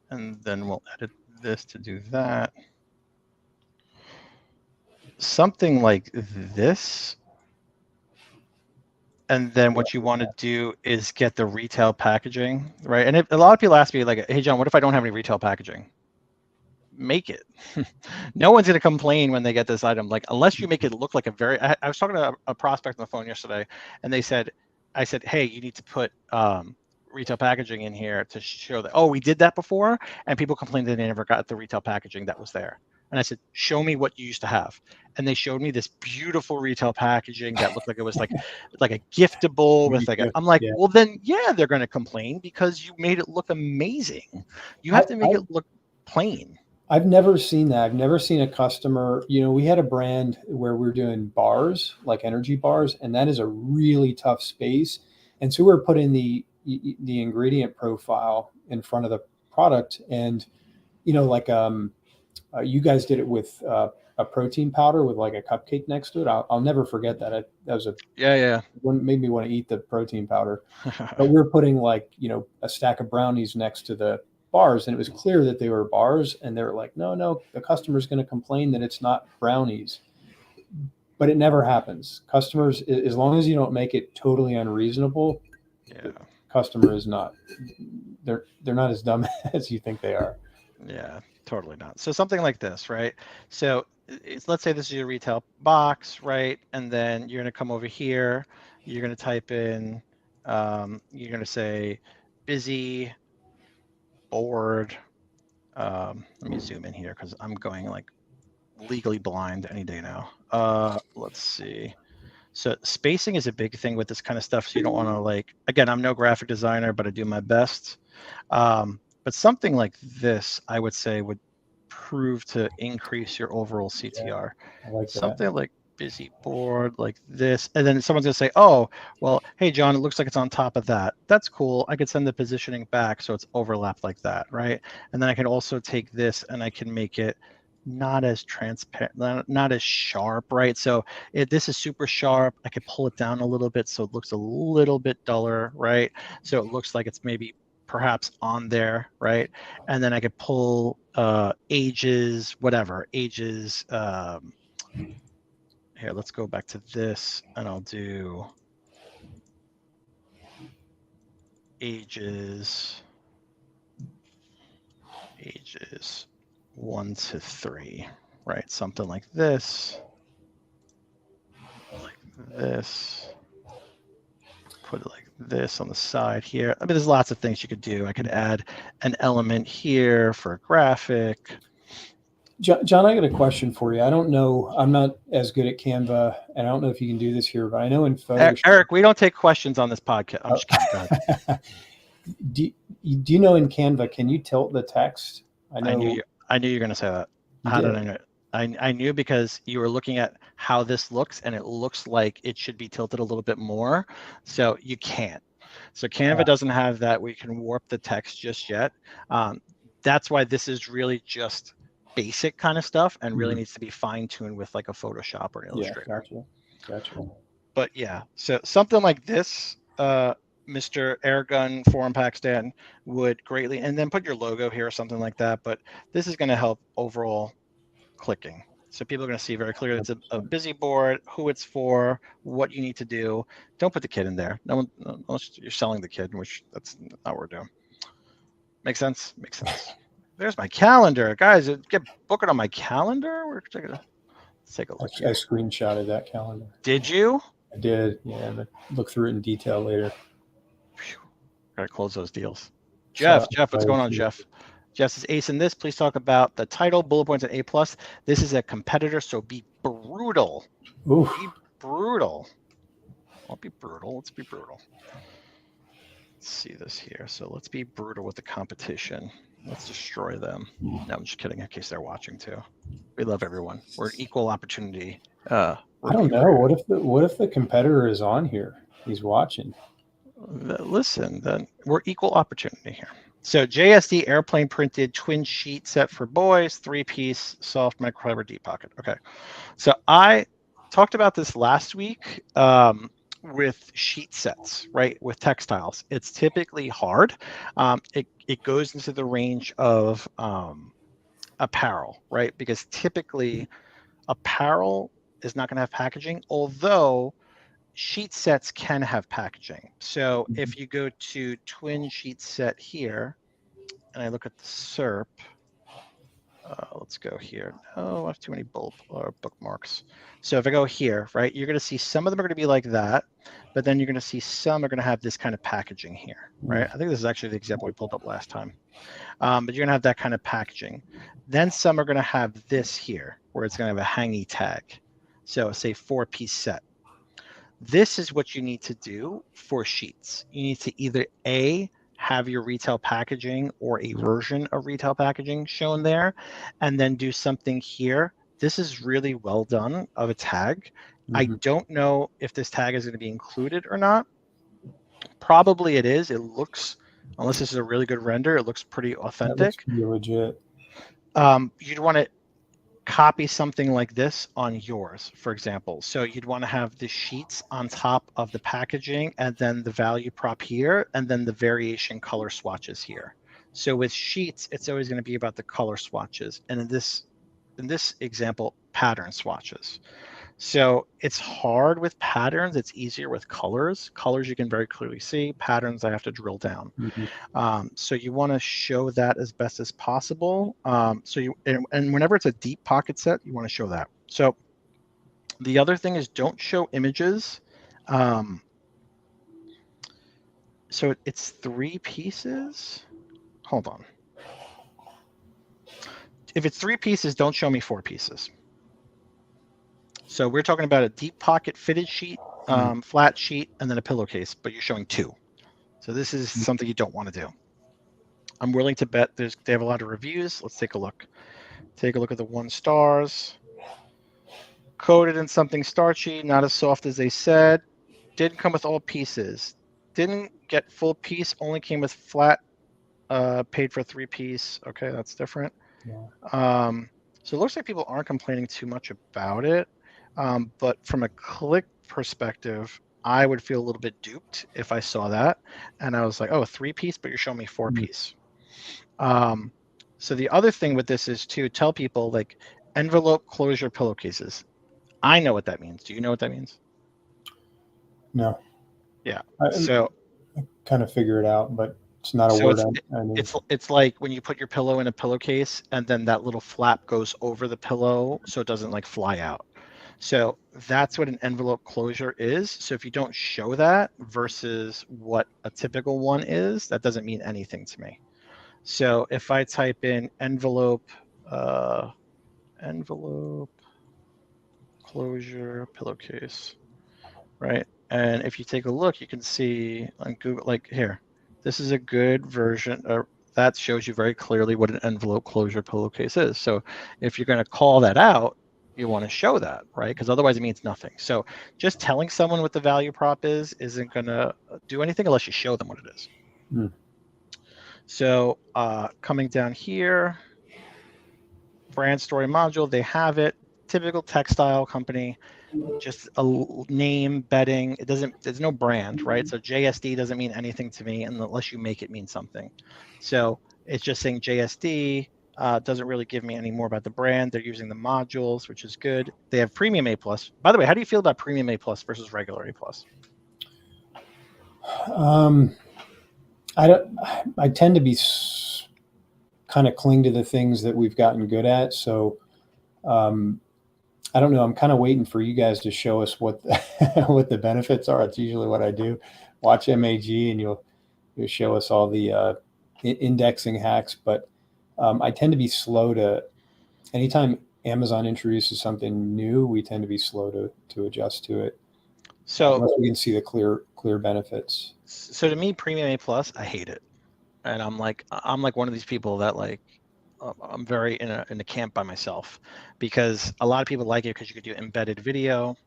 and then we'll edit this to do that. Something like this. And then what you want to do is get the retail packaging, right? And a lot of people ask me like, hey, John, what if I don't have any retail packaging? Make it. No one's going to complain when they get this item. Like, unless you make it look like I was talking to a prospect on the phone yesterday, and I said, hey, you need to put retail packaging in here to show that, oh, we did that before, and people complained that they never got the retail packaging that was there. And I said, show me what you used to have. And they showed me this beautiful retail packaging that looked like it was like a giftable with like I'm like, well, then, yeah, they're going to complain because you made it look amazing. You have to make it look plain. I've never seen that. I've never seen a customer, we had a brand where we're doing bars, like energy bars, and that is a really tough space. And so we're putting the ingredient profile in front of the product. And, you guys did it with a protein powder with like a cupcake next to it. I'll never forget that. That was one made me want to eat the protein powder. But we're putting like, a stack of brownies next to the bars, and it was clear that they were bars, and they were like, no, the customer's going to complain that it's not brownies. But it never happens. Customers, as long as you don't make it totally unreasonable, the customer is not, they're not as dumb as you think they are. Yeah, totally not. So something like this, right? So let's say this is your retail box, right? And then you're going to come over here, you're going to type in, you're going to say busy board. Let me zoom in here because I'm going like legally blind any day now. Let's see. So spacing is a big thing with this kind of stuff. So you don't want to like, again, I'm no graphic designer, but I do my best. But something like this, I would say, would prove to increase your overall CTR. I like something that. like busy board like this, and then someone's gonna say, oh, well, hey, John, it looks like it's on top of that. That's cool. I could send the positioning back so it's overlapped like that, right? And then I can also take this and I can make it not as transparent, not as sharp, right? So this is super sharp. I could pull it down a little bit so it looks a little bit duller, right? So it looks like it's maybe perhaps on there, right? And then I could pull ages, whatever, ages. Here, let's go back to this, and I'll do ages 1 to 3, right? Something like this, put it like this on the side here. I mean, there's lots of things you could do. I could add an element here for a graphic. John, I got a question for you. I don't know. I'm not as good at Canva, and I don't know if you can do this here, but I know in Photoshop. Eric, we don't take questions on this podcast. I'm just kidding. Do you know in Canva, can you tilt the text? I knew you were going to say that. How did I know it? I knew because you were looking at how this looks, and it looks like it should be tilted a little bit more. So you can't. So Canva doesn't have that where you can warp the text just yet. That's why this is really just basic kind of stuff and really needs to be fine-tuned with like a Photoshop or an Illustrator. Gotcha. But yeah, so something like this, Mr. Airgun Forum Pakistan would greatly, and then put your logo here or something like that. But this is going to help overall clicking. So people are going to see very clearly it's a busy board, who it's for, what you need to do. Don't put the kid in there. No one, unless you're selling the kid, which that's not what we're doing. Make sense? Makes sense. There's my calendar, guys. Get booking on my calendar. Let's take a look. I screenshotted that calendar. Did you? I did. Yeah, but look through it in detail later. Gotta close those deals. So, Jeff, what's going on, Jeff? Jeff says, ASIN this, please talk about the title, bullet points, and A+. This is a competitor, so be brutal. oof. Be brutal. I'll be brutal. Let's be brutal. Let's see this here. So let's be brutal with the competition. Let's destroy them. No, I'm just kidding, in case they're watching too. We love everyone. We're an equal opportunity. I don't know. What if the competitor is on here? He's watching. Listen, then we're equal opportunity here. So JSD airplane printed twin sheet set for boys, 3-piece soft microfiber deep pocket. Okay. So I talked about this last week with sheet sets, right? With textiles. It's typically hard. It goes into the range of apparel, right? Because typically apparel is not going to have packaging, although sheet sets can have packaging. So if you go to twin sheet set here, and I look at the SERP, let's go here. Oh, I have too many bookmarks. So if I go here, right, you're going to see some of them are going to be like that, but then you're going to see some are going to have this kind of packaging here, right? I think this is actually the example we pulled up last time. But you're going to have that kind of packaging. Then some are going to have this here, where it's going to have a hangy tag. So say 4-piece set. This is what you need to do for sheets. You need to either A, have your retail packaging or a version of retail packaging shown there, and then do something here. This is really well done of a tag. I don't know if this tag is going to be included or not. Probably it is. It looks, unless this is a really good render, it looks pretty authentic. That looks pretty legit. You'd want to copy something like this on yours, for example. So you'd want to have the sheets on top of the packaging and then the value prop here and then the variation color swatches here. So with sheets, it's always going to be about the color swatches. And in this example, pattern swatches. So it's hard with patterns. It's easier with colors. Colors you can very clearly see. Patterns I have to drill down. So you want to show that as best as possible. And whenever it's a deep pocket set, you want to show that. So the other thing is don't show images. So it's 3 pieces. Hold on. If it's 3 pieces, don't show me 4 pieces. So we're talking about a deep pocket fitted sheet, flat sheet, and then a pillowcase, but you're showing 2. So this is something you don't want to do. I'm willing to bet they have a lot of reviews. Let's take a look. Take a look at the 1 stars. Coated in something starchy, not as soft as they said. Didn't come with all pieces. Didn't get full piece, only came with flat, paid for 3-piece. Okay, that's different. Yeah. So it looks like people aren't complaining too much about it. But from a click perspective, I would feel a little bit duped if I saw that. And I was like, oh, 3-piece, but you're showing me 4-piece. So the other thing with this is to tell people like envelope closure pillowcases. I know what that means. Do you know what that means? No. Yeah. I kind of figure it out, but it's not a word. It's like when you put your pillow in a pillowcase and then that little flap goes over the pillow so it doesn't like fly out. So that's what an envelope closure is. So if you don't show that versus what a typical one is, that doesn't mean anything to me. So if I type in envelope closure pillowcase, right? And if you take a look, you can see on Google, like here, this is a good version that shows you very clearly what an envelope closure pillowcase is. So if you're going to call that out, you want to show that, right? Because otherwise it means nothing. So just telling someone what the value prop isn't going to do anything unless you show them what it is. So coming down here, brand story module, they have it. Typical textile company, just a name, bedding. There's no brand, right? So JSD doesn't mean anything to me unless you make it mean something. So it's just saying JSD. Doesn't really give me any more about the brand. They're using the modules, which is good. They have premium A+. By the way, how do you feel about premium A+ versus regular A+? I tend to be kind of cling to the things that we've gotten good at. So I don't know. I'm kind of waiting for you guys to show us what what the benefits are. It's usually what I do. Watch MAG, and you'll show us all the indexing hacks. But I tend to be slow to anytime Amazon introduces something new. We tend to be slow to adjust to it So unless we can see the clear benefits. so to me, Premium A Plus, I hate it, and I'm like one of these people that like I'm very in a camp by myself because a lot of people like it because you could do embedded video.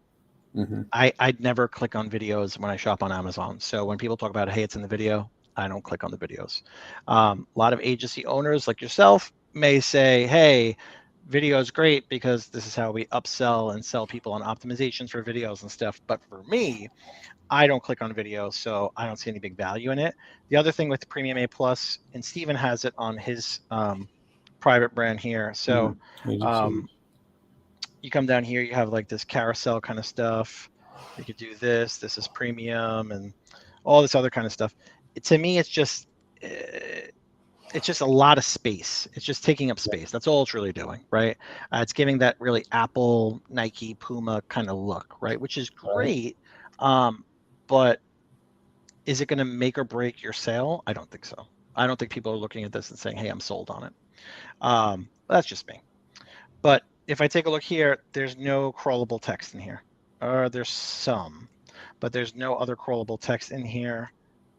Mm-hmm. I'd never click on videos when I shop on Amazon. So when people talk about, hey, it's in the video, I don't click on the videos. A lot of agency owners like yourself may say, hey, video is great because this is how we upsell and sell people on optimizations for videos and stuff. But for me, I don't click on video, so I don't see any big value in it. The other thing with the Premium A Plus, and Steven has it on his private brand here. So you come down here, you have like this carousel kind of stuff. You could do this. This is premium and all this other kind of stuff. To me, it's just a lot of space. It's just taking up space. That's all it's really doing, right? It's giving that really Apple, Nike, Puma kind of look, right? Which is great. But is it going to make or break your sale? I don't think so. I don't think people are looking at this and saying, hey, I'm sold on it. That's just me. But if I take a look here, there's no crawlable text in here. There's some, but there's no other crawlable text in here.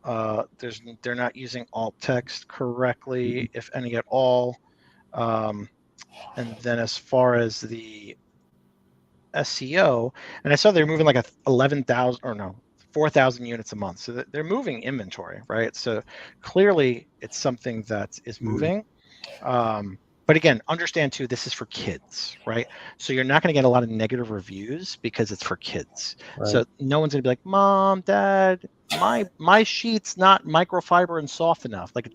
They're not using alt text correctly, if any at all. And then as far as the SEO, and I saw they're moving like 11,000 or no, 4,000 units a month. So they're moving inventory, right? So clearly it's something that is moving. But again, understand too, this is for kids, right? So you're not going to get a lot of negative reviews because it's for kids. Right. So no one's going to be like, Mom, Dad, my sheet's not microfiber and soft enough. Like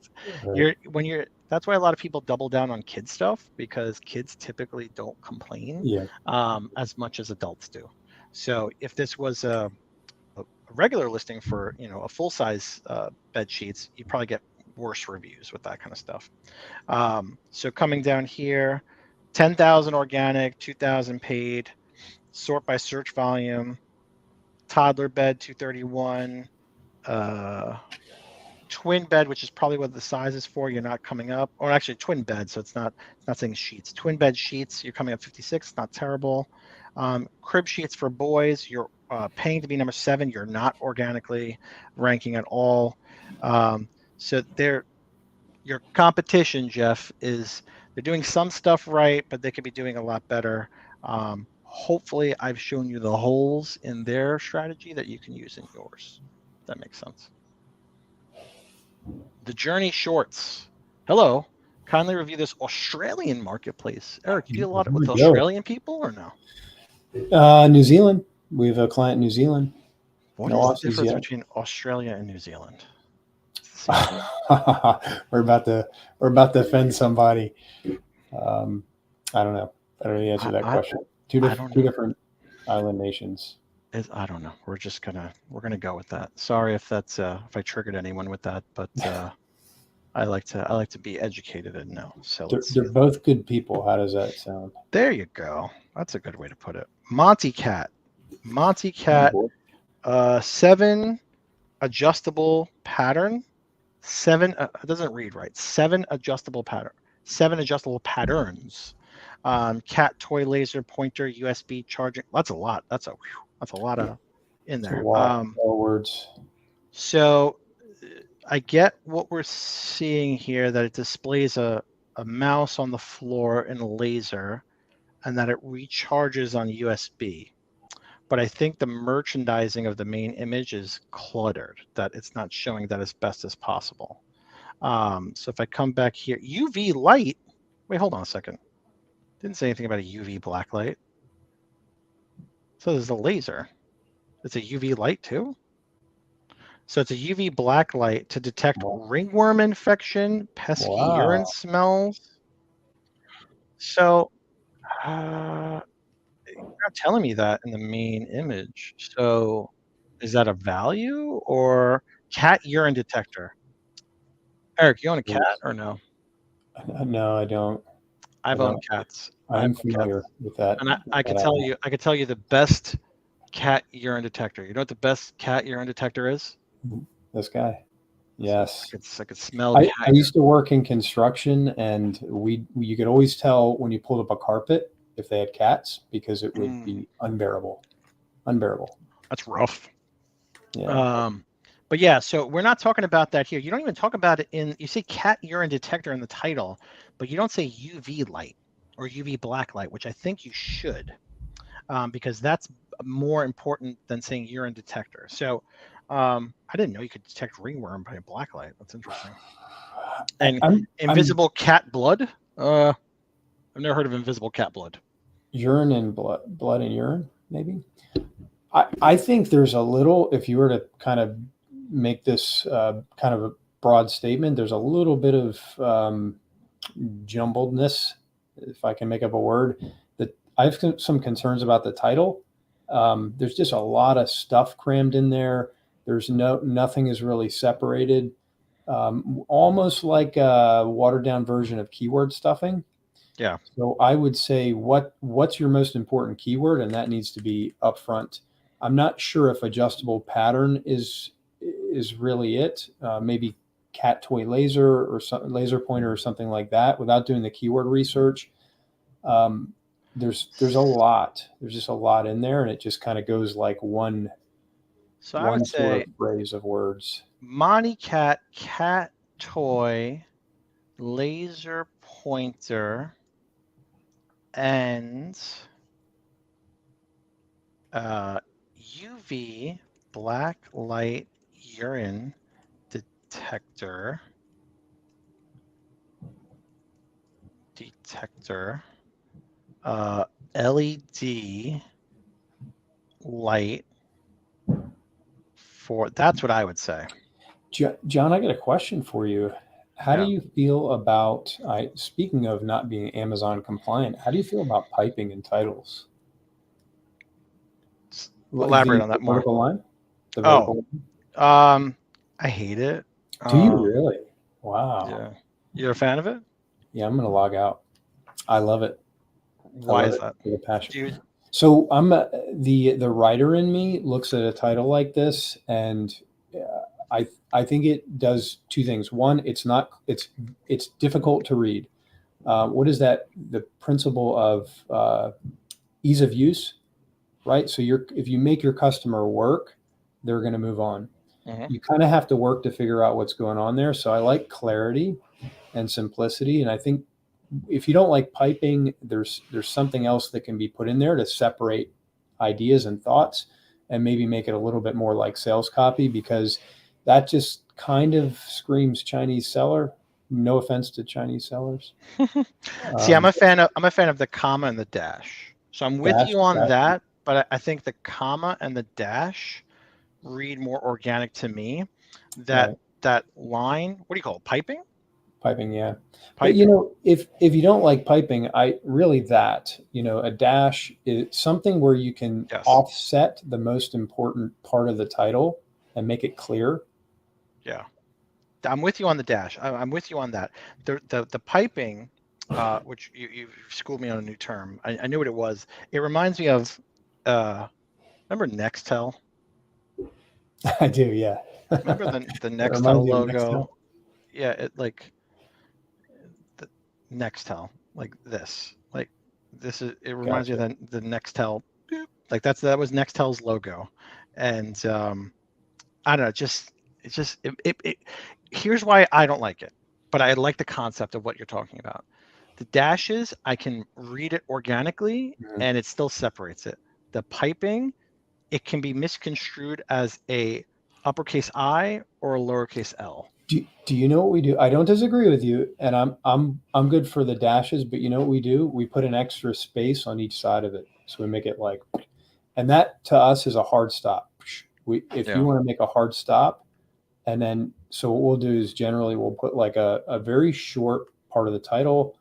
that's why a lot of people double down on kid stuff because kids typically don't complain as much as adults do. So if this was a regular listing for a full size bed sheets, you probably get worse reviews with that kind of stuff. So coming down here, 10,000 organic, 2,000 paid, sort by search volume, toddler bed 231, twin bed, which is probably what the size is for. You're not coming up, or actually twin bed, so it's not saying sheets. Twin bed sheets, you're coming up 56, not terrible. Crib sheets for boys, you're paying to be number 7. You're not organically ranking at all. So your competition, Jeff, is they're doing some stuff right, but they could be doing a lot better. Hopefully, I've shown you the holes in their strategy that you can use in yours. If that makes sense. The Journey Shorts. Hello. Kindly review this Australian marketplace. Eric, you deal a lot with Australian people or no? New Zealand. We have a client in New Zealand. What is the difference between Australia and New Zealand? we're about to offend somebody. I don't know. I don't know the answer to that question. Two different island nations. I don't know. We're gonna go with that. Sorry if that's if I triggered anyone with that, but I like to be educated and know. So they're both good people. How does that sound? There you go. That's a good way to put it. Monty Cat, 7 adjustable pattern. 7 it doesn't read right. 7 adjustable pattern. 7 adjustable patterns. Cat toy laser pointer USB charging. That's a lot. That's a lot of in there. A lot of words. So I get what we're seeing here, that it displays a mouse on the floor in a laser and that it recharges on USB. But I think the merchandising of the main image is cluttered, that it's not showing that as best as possible. So if I come back here, UV light. Wait, hold on a second. Didn't say anything about a UV black light. So there's a laser. It's a UV light too. So it's a UV black light to detect ringworm infection, pesky urine smells. So you're not telling me that in the main image. So is that a value or cat urine detector? Eric, you own a cat or no? No, I don't. I've owned cats. I've I'm owned familiar cats. with that. And I could tell you, the best cat urine detector. You know what the best cat urine detector is? This guy. Yes. I could smell I cat urine. used to work in construction, and you could always tell when you pulled up a carpet if they had cats because it would be unbearable. Unbearable. That's rough. Yeah. But yeah, so we're not talking about that here. You don't even talk about it you say cat urine detector in the title, but you don't say UV light or UV black light, which I think you should, because that's more important than saying urine detector. So I didn't know you could detect ringworm by a black light. That's interesting. And invisible cat blood? I've never heard of invisible cat blood. Urine and blood and urine, maybe. I think there's a little, if you were to kind of make this kind of a broad statement, there's a little bit of jumbledness, if I can make up a word. That I have some concerns about the title. There's just a lot of stuff crammed in there. There's nothing is really separated. Almost like a watered down version of keyword stuffing. Yeah. So I would say what's your most important keyword, and that needs to be upfront. I'm not sure if adjustable pattern is really it. Maybe cat toy laser or laser pointer or something like that. Without doing the keyword research, there's a lot. There's just a lot in there, and it just kind of goes like one. So I would sort say of phrase of words. Monty cat, cat toy, laser pointer, and UV black light urine detector LED light for that's what I would say. John, I got a question for you. How do Yeah. you feel about speaking of not being Amazon compliant, how do you feel about piping in titles? Elaborate The on that more. vertical line? The vertical line? I hate it. Do you really? Wow. Yeah. You're a fan of it? Yeah, I'm going to log out. I love it. Why is that? With a passion. So I'm the writer in me looks at a title like this, and I think it does two things. One, it's difficult to read. What is that? The principle of ease of use, right? So if you make your customer work, they're going to move on. You kind of have to work to figure out what's going on there. So I like clarity and simplicity, and I think if you don't like piping, there's something else that can be put in there to separate ideas and thoughts, and maybe make it a little bit more like sales copy, because that just kind of screams Chinese seller. No offense to Chinese sellers. See, I'm a fan of the comma and the dash. So I'm with you on that, but I think the comma and the dash read more organic to me. That line, what do you call it? Piping? Piping, yeah. Piping. But if you don't like piping, a dash is something where you can offset the most important part of the title and make it clear. Yeah. I'm with you on the dash. I'm with you on that. The piping, which you schooled me on a new term. I knew what it was. It reminds me of, remember Nextel? I do, yeah. Remember the Nextel logo? Yeah, it like the Nextel, like this. Like this is. It reminds me of the Nextel. Like that was Nextel's logo, and I don't know. Here's why I don't like it, but I like the concept of what you're talking about. The dashes, I can read it organically, and it still separates it. The piping, it can be misconstrued as a uppercase I or a lowercase L. Do you know what we do? I don't disagree with you, and I'm good for the dashes, but you know what we do? We put an extra space on each side of it, so we make it like, and that to us is a hard stop. If you want to make a hard stop, and then so what we'll do is generally we'll put like a very short part of the title.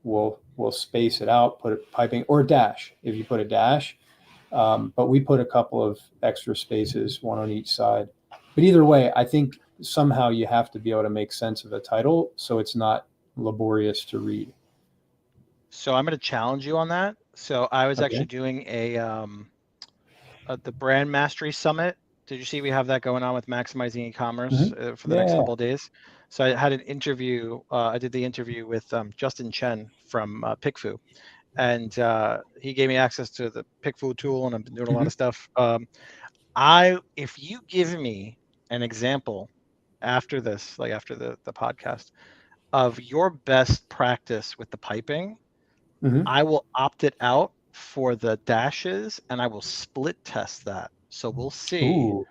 We'll space it out, put it piping or a dash if you put a dash, but we put a couple of extra spaces, one on each side. But either way, I think somehow you have to be able to make sense of a title so it's not laborious to read. So I'm going to challenge you on that. So I was actually Okay. doing the Brand Mastery Summit. Did you see we have that going on with maximizing e-commerce for the next Yeah. couple of days? So I had an interview. I did the interview with Justin Chen from PickFu, and he gave me access to the PickFu tool, and I've been doing a lot Mhm. of stuff. If you give me an example after this, like after the podcast, of your best practice with the piping, Mhm. I will opt it out for the dashes and I will split test that. So we'll see Ooh.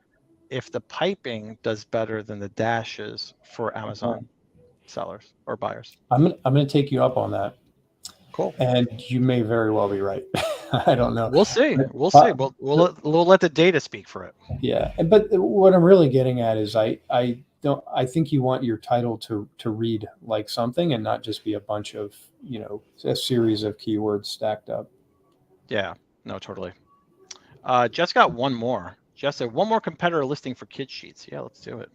if the piping does better than the dashes for Okay. Amazon sellers or buyers. I'm gonna take you up on that, Cool. and you may very well be right. I don't know, We'll see. but, We'll see. but, We'll let the data speak for it. yeah. But what I'm really getting at is I think you want your title to read like something and not just be a bunch of a series of keywords stacked up. Yeah. No, totally. Jess got one more. Jess said one more competitor listing for kid sheets. Yeah, let's do it.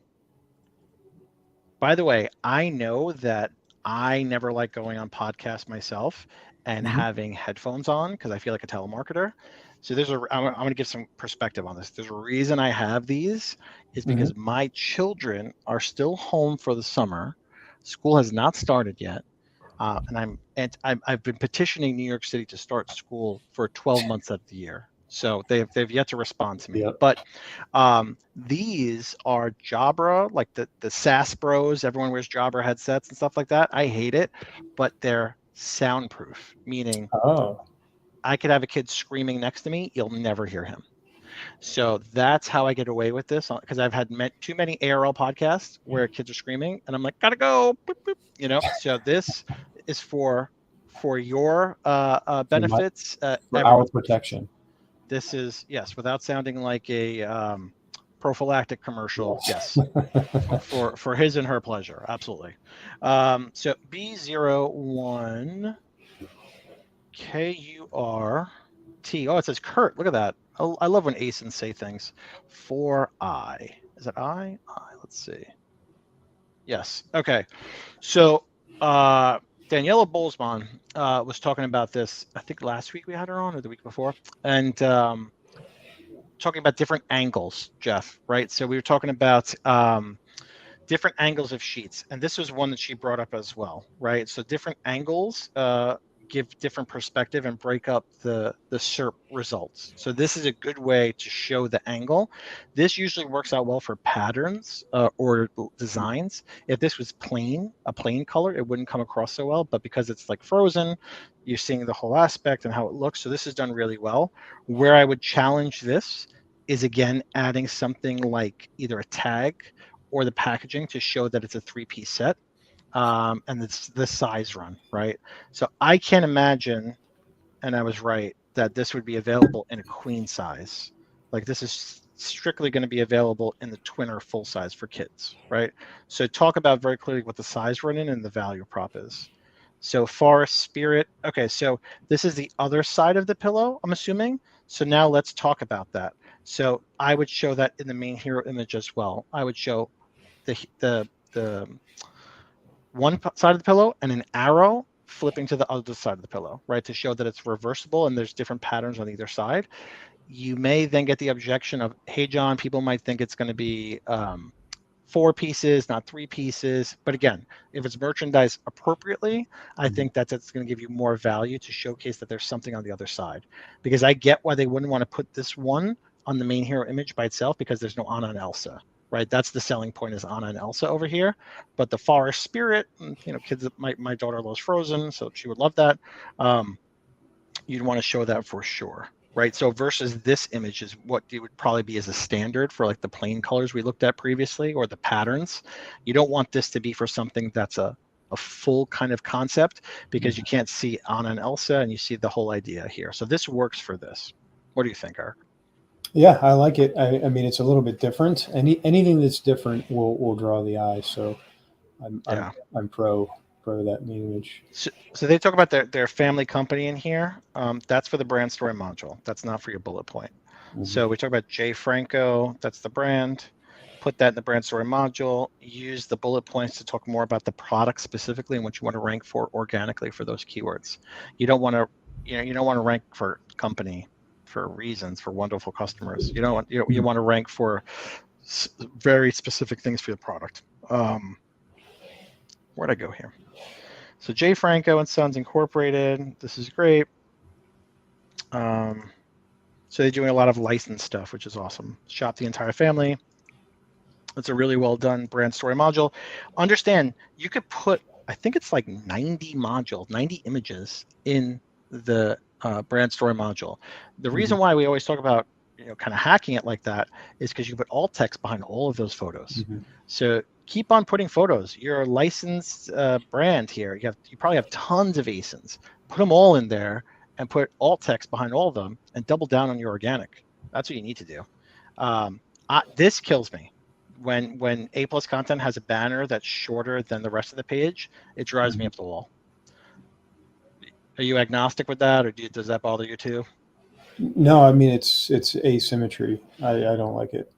By the way, I know that I never like going on podcasts myself and Hmm. having headphones on because I feel like a telemarketer. So I'm going to give some perspective on this. There's a reason I have these is Hmm. because my children are still home for the summer. School has not started yet. I've been petitioning New York City to start school for 12 months of the year. So they've yet to respond to me. Yep. But these are Jabra, like the SaaS Bros. Everyone wears Jabra headsets and stuff like that. I hate it, but they're soundproof, meaning Oh. I could have a kid screaming next to me, you'll never hear him. So that's how I get away with this because I've had too many ARL podcasts where kids are screaming, and I'm like, gotta go, boop, boop. So this is for your For my benefits, for our everyone. protection. This is, yes, without sounding like a prophylactic commercial. Yes. Yes, for his and her pleasure, absolutely. So B01 KURT. Oh, it says Kurt. Look at that. I love when ASINs say things. For I. Is it I? Let's see. Yes. Okay. So Daniela Bolzmann was talking about this. I think last week we had her on, or the week before, and talking about different angles, Jeff. Right. So we were talking about different angles of sheets, and this was one that she brought up as well. Right. So different angles give different perspective and break up the SERP results. So this is a good way to show the angle. This usually works out well for patterns or designs. If this was a plain color, it wouldn't come across so well, but because it's like frozen, you're seeing the whole aspect and how it looks. So this is done really well. Where I would challenge this is, again, adding something like either a tag or the packaging to show that it's a 3-piece set. And it's the size run, right? So I can't imagine, and I was right, that this would be available in a queen size. Like this is strictly going to be available in the twin or full size for kids, right? So talk about very clearly what the size run in and the value prop is. So Forest Spirit. Okay, so this is the other side of the pillow, I'm assuming. So now let's talk about that. So I would show that in the main hero image as well. I would show the one side of the pillow and an arrow flipping to the other side of the pillow, right? To show that it's reversible and there's different patterns on either side. You may then get the objection of, hey, John, people might think it's going to be 4 pieces, not 3 pieces. But again, if it's merchandised appropriately, I think that's going to give you more value to showcase that there's something on the other side. Because I get why they wouldn't want to put this one on the main hero image by itself because there's no Anna and Elsa, right? That's the selling point is Anna and Elsa over here. But the Forest Spirit, kids, my daughter loves Frozen, so she would love that. You'd want to show that for sure, right? So versus this image is what it would probably be as a standard for like the plain colors we looked at previously or the patterns. You don't want this to be for something that's a full kind of concept because you can't see Anna and Elsa and you see the whole idea here. So this works for this. What do you think, Eric? Yeah, I like it. I mean, it's a little bit different. Anything that's different will draw the eye. So I'm I'm Yeah. I'm pro that main image. So they talk about their family company in here. That's for the brand story module. That's not for your bullet point. Mhm. So we talk about Jay Franco. That's the brand. put that in the Brainstorming module, use the bullet points to talk more about the product specifically and what you want to rank for organically for those keywords. You don't want to, you don't want to rank for company, for reasons, for wonderful customers. You don't want, you want to rank for very specific things for the product. Where'd I go here? So Jay Franco and Sons Incorporated. This is great. So they're doing a lot of licensed stuff, which is awesome. Shop the entire family. It's a really well done Brainstorming module. Understand, you could put, I think it's like 90 modules, 90 images in the Brainstorming module. The reason why we always talk about, kind of hacking it like that is because you put alt text behind all of those photos. So keep on putting photos. You're a licensed brand here. You probably have tons of ASINs. Put them all in there and put alt text behind all of them and double down on your organic. That's what you need to do. This kills me. When A+ content has a banner that's shorter than the rest of the page, it drives me up the wall. Are you agnostic with that, or does that bother you too? No, I mean it's asymmetry. I don't like it.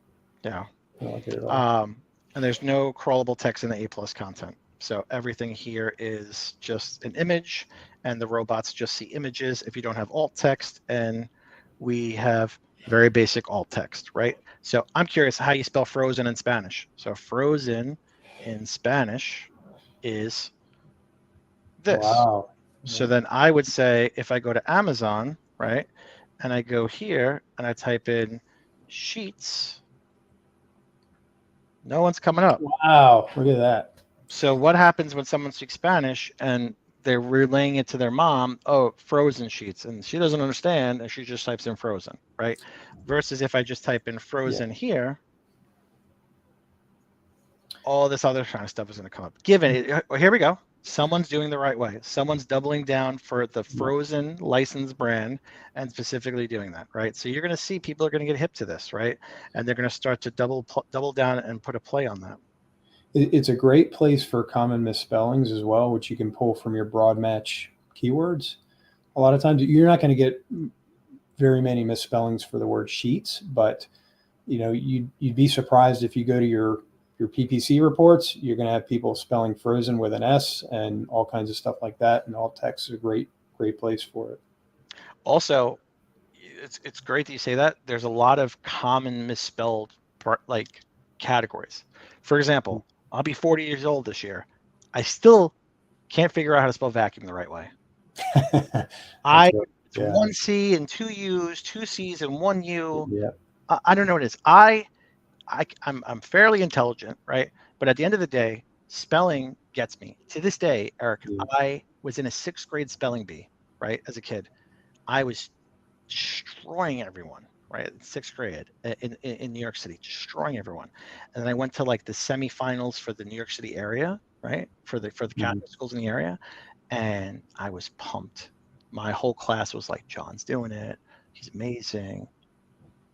Yeah. I don't like it at all. And there's no crawlable text in the A+ content. So everything here is just an image, and the robots just see images if you don't have alt text, and we have very basic alt text, right? So I'm curious how you spell frozen in Spanish. So frozen in Spanish is this. Wow. So then I would say if I go to Amazon, right, and I go here and I type in sheets, no one's coming up. Wow, look at that. So what happens when someone speaks Spanish and they're relaying it to their mom? Oh, frozen sheets, and she doesn't understand, and she just types in frozen, right? Versus if I just type in frozen here, all this other kind of stuff is going to come up. Given it, here we go. Someone's doing the right way. Someone's doubling down for the frozen licensed brand and specifically doing that, right? So you're going to see people are going to get hip to this, right? And they're going to start to double down and put a play on that. It's a great place for common misspellings as well, which you can pull from your broad match keywords. A lot of times you're not going to get very many misspellings for the word sheets, but you'd be surprised if you go to your PPC reports, you're going to have people spelling frozen with an S and all kinds of stuff like that. And alt text is a great place for it. Also, it's great that you say that. There's a lot of common misspelled categories. For example, I'll be 40 years old this year. I still can't figure out how to spell vacuum the right way. It's one C and two U's, two C's and one U. Yeah. I don't know what it is. I'm fairly intelligent, right? But at the end of the day, spelling gets me. To this day, Eric, I was in a 6th grade spelling bee, right? As a kid, I was destroying everyone, right? 6th grade in New York City, destroying everyone. And then I went to like the semifinals for the New York City area, right? For the Catholic schools in the area. And I was pumped. My whole class was like, John's doing it. He's amazing.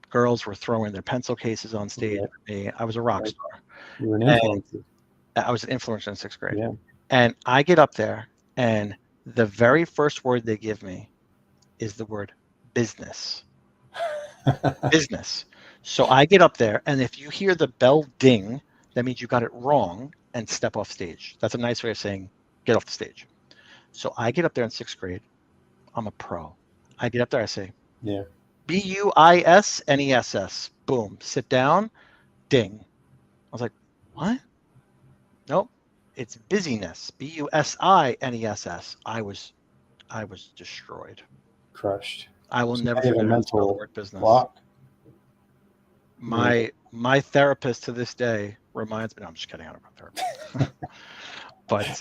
Girls were throwing their pencil cases on stage for me. I was a rock star. You were an influencer. I was an influencer in 6th grade. Yeah. And I get up there, and the very first word they give me is the word business. Business. So I get up there, and if you hear the bell ding, that means you got it wrong and step off stage. That's a nice way of saying get off the stage. So I get up there in 6th grade. I'm a pro. I get up there, I say, BUISNESS. Boom. Sit down. Ding. I was like, what? Nope. It's busyness. BUSINESS. I was destroyed. Crushed. I will never forget the word business. Block. My therapist to this day reminds me. No, I'm just kidding. I don't know therapist. But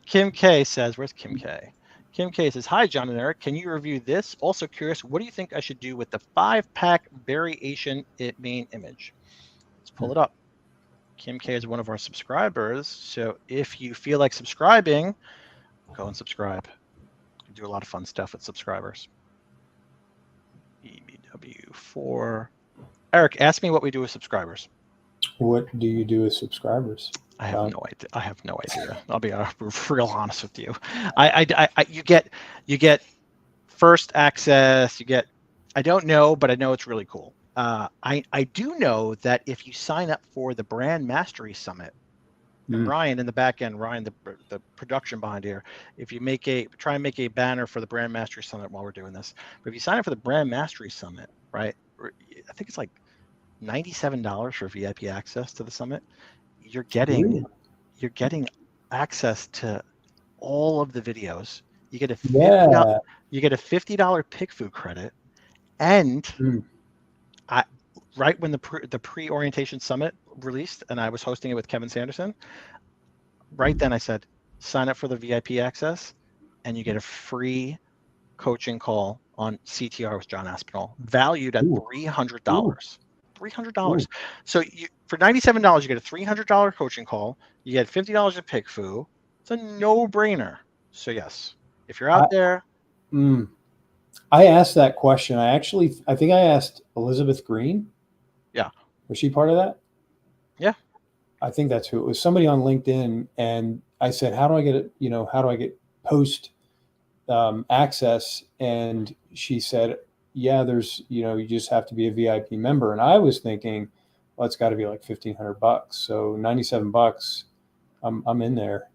Kim K says, where's Kim K? Kim K says, hi, John and Eric. Can you review this? Also curious, what do you think I should do with the 5-pack variation main image? Let's pull it up. Kim K is one of our subscribers. So if you feel like subscribing, go and subscribe. We do a lot of fun stuff with subscribers. EBW4. Eric, ask me what we do with subscribers. What do you do with subscribers? I have no idea. I have no idea. I'll be real honest with you. You get first access. I don't know, but I know it's really cool. I do know that if you sign up for the Brand Mastery Summit, and Mm. Ryan in the back end, Ryan, the production behind here, if you try and make a banner for the Brand Mastery Summit while we're doing this, but if you sign up for the Brand Mastery Summit, right, I think it's like $97 for VIP access to the summit. You're getting Ooh. access to all of the videos. You get a Yeah. $50 pick food credit, and Mm. I right when the pre-orientation summit released, and I was hosting it with Kevin Sanderson. Right then, I said, sign up for the VIP access, and you get a free coaching call on CTR with John Aspinall, valued at Ooh. Ooh. $300. $300. Ooh. So for $97, you get a $300 coaching call. You get $50 in pick foo. It's a no-brainer. So yes, if you're I, out there, mm. I asked that question. I think I asked Elizabeth Green. yeah, Was she part of that? yeah, I think that's who it was. Somebody on LinkedIn, and I said, "How do I get it? How do I get post access?" And she said, "Yeah, you just have to be a VIP member." And I was thinking, well, it's got to be like $1,500. So $97, I'm in there.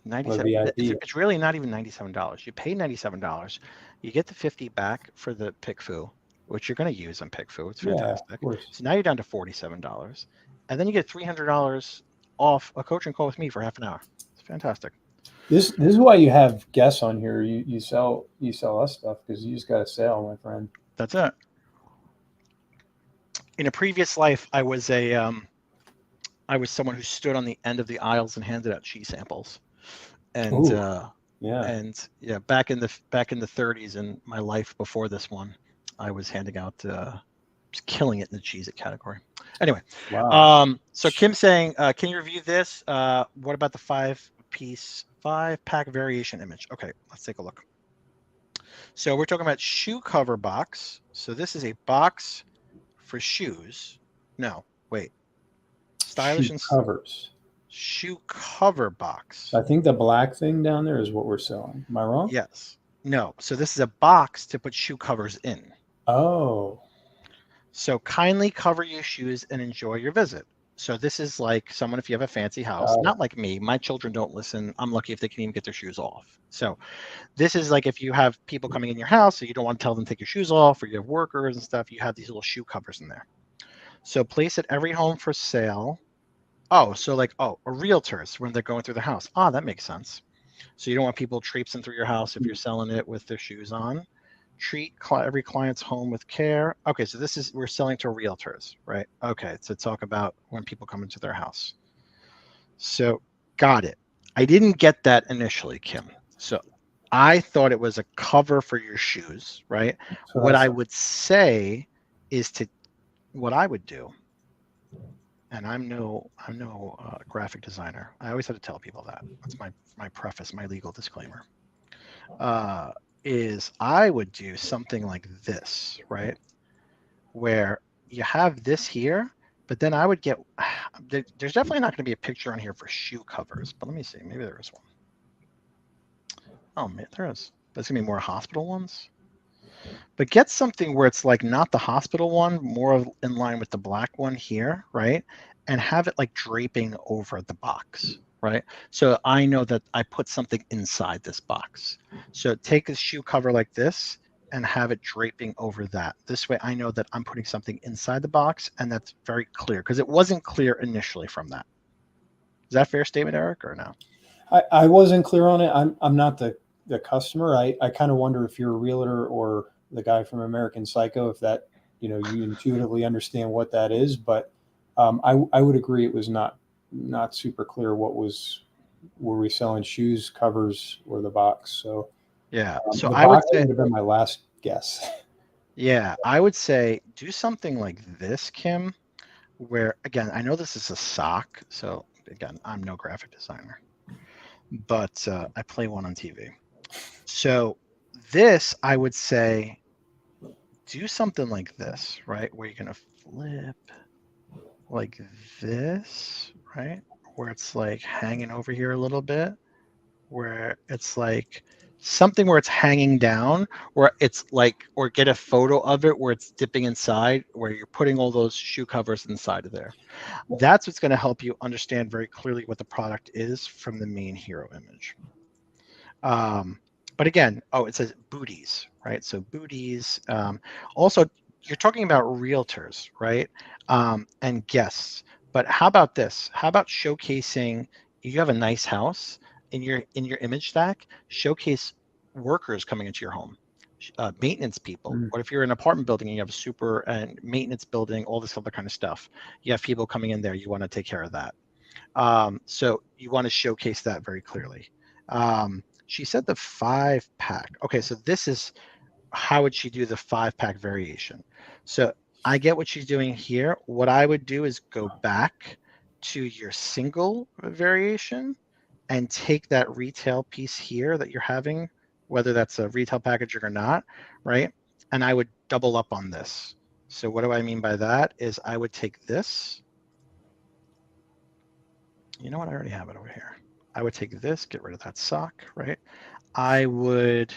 I'm a 97. VIP. It's really not even $97. You pay $97. You get the 50 back for the pick foo, which you're going to use on pick foo. It's Yeah, of fantastic. course. So now you're down to $47, and then you get $300 off a coaching call with me for half an hour. It's fantastic. This is why you have guests on here. You sell us stuff because you just got a sale, my friend. That's it. In a previous life, I was someone who stood on the end of the aisles and handed out cheese samples, and Ooh, yeah. yeah, back in the 30s in my life before this one, I was handing out just killing it in the cheese it category. Anyway, Wow. so Kim's saying, can you review this? What about the five pack variation image? Okay, let's take a look. So we're talking about shoe cover box. So this is a box for shoes. No, wait, stylish Shoe and covers. shoe cover So box. I think the black thing down there is what we're selling. Am I wrong? Yes. No. So this is a box to put shoe covers in. Oh. So kindly cover your shoes and enjoy your visit. So this is like someone, if you have a fancy house, Got it. not like me, my children don't listen. I'm lucky if they can even get their shoes off. So this is like if you have people coming in your house, so you don't want to tell them to take your shoes off, or you have workers and stuff, you have these little shoe covers in there. So place at every home for sale. Oh, so like, oh, a realtors when they're going through the house. Ah, that makes sense. So you don't want people traipsing through your house if you're selling it with their shoes on. Treat every client's home with care. Okay, so we're selling to realtors, right? Okay, to talk about when people come into their house. So got it. I didn't get that initially, Kim. So I thought it was a cover for your shoes, right? That's what I What I thought. would say is what I would do, and I'm no graphic designer. I always have to tell people that. That's my preface, my legal disclaimer. Uh, is I would do something like this, right? Where you have this here, but then I would get, there's definitely not going to be a picture on here for shoe covers, but let me see. Maybe there is one. Oh, man, there is. There's going to be more hospital ones. But get something where it's like not the hospital one, more in line with the black one here, right? And have it like draping over the box, right? So I know that I put something inside this box. So take a shoe cover like this and have it draping over that. This way I know that I'm putting something inside the box, and that's very clear because it wasn't clear initially from that. Is that a fair statement, Eric, or no? I wasn't clear on it. I'm not the customer. I kind of wonder if you're a realtor or the guy from American Psycho, if that, you intuitively understand what that is. But I would agree it was not super clear were we selling shoes, covers, or the box. So Yeah. So the I would box say, would have been my last guess. yeah, I would say do something like this, Kim, where again, I know this is a sock, so again, I'm no graphic designer, but I play one on TV. So this, I would say, do something like this, right? Where you're gonna flip like this, right? Where it's like hanging over here a little bit, where it's like something where it's hanging down, or it's like, or get a photo of it where it's dipping inside, where you're putting all those shoe covers inside of there. That's what's going to help you understand very clearly what the product is from the main hero image. But again, oh, it says booties, right? So booties. Also, you're talking about realtors, right? And guests. But how about this? How about showcasing? You have a nice house in your image stack. Showcase workers coming into your home, maintenance people. What if you're in an apartment building and you have a super and maintenance building, all this other kind of stuff? You have people coming in there. You want to take care of that. So you want to showcase that very clearly. She said the 5-pack. Okay, so this is how would she do the 5-pack variation? So I get what she's doing here. What I would do is go back to your single variation and take that retail piece here that you're having, whether that's a retail package or not, right? And I would double up on this. So what do I mean by that is I would take this. You know what? I already have it over here. I would take this, get rid of that sock, right? I would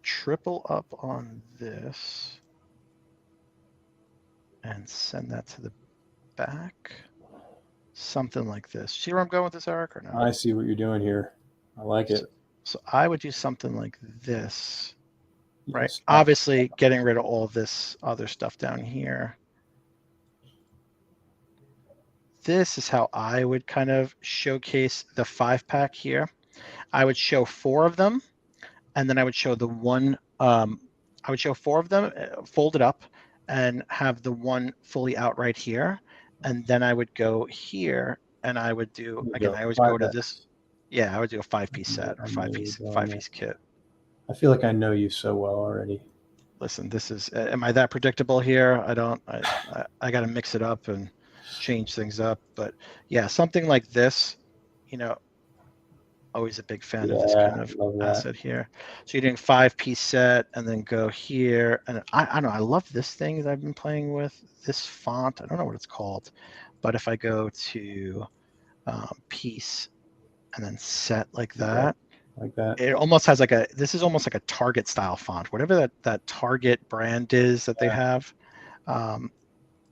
triple up on this and send that to the back. Something like this. See where I'm going with this, Eric, or no? I see what you're doing here. I like it. So I would do something like this, right? Yes. Obviously, getting rid of all this other stuff down here. This is how I would kind of showcase the 5-pack here. I would show 4 of them, and then I would show the one. I would show 4 of them folded up, and have the one fully out right here, and then I would go here, and I would do again. I always go to this. Yeah, I would do a 5-piece set or 5-piece kit. I feel like I know you so well already. Listen, this is. Am I that predictable here? I don't. I got to mix it up and change things up, but yeah, something like this, you know, always a big fan of this kind of asset here. So you're doing 5-piece set and then go here. And I don't know, I love this thing that I've been playing with, this font. I don't know what it's called, but if I go to piece and then set like that, it almost has like this is almost like a Target style font, whatever that Target brand is that they have.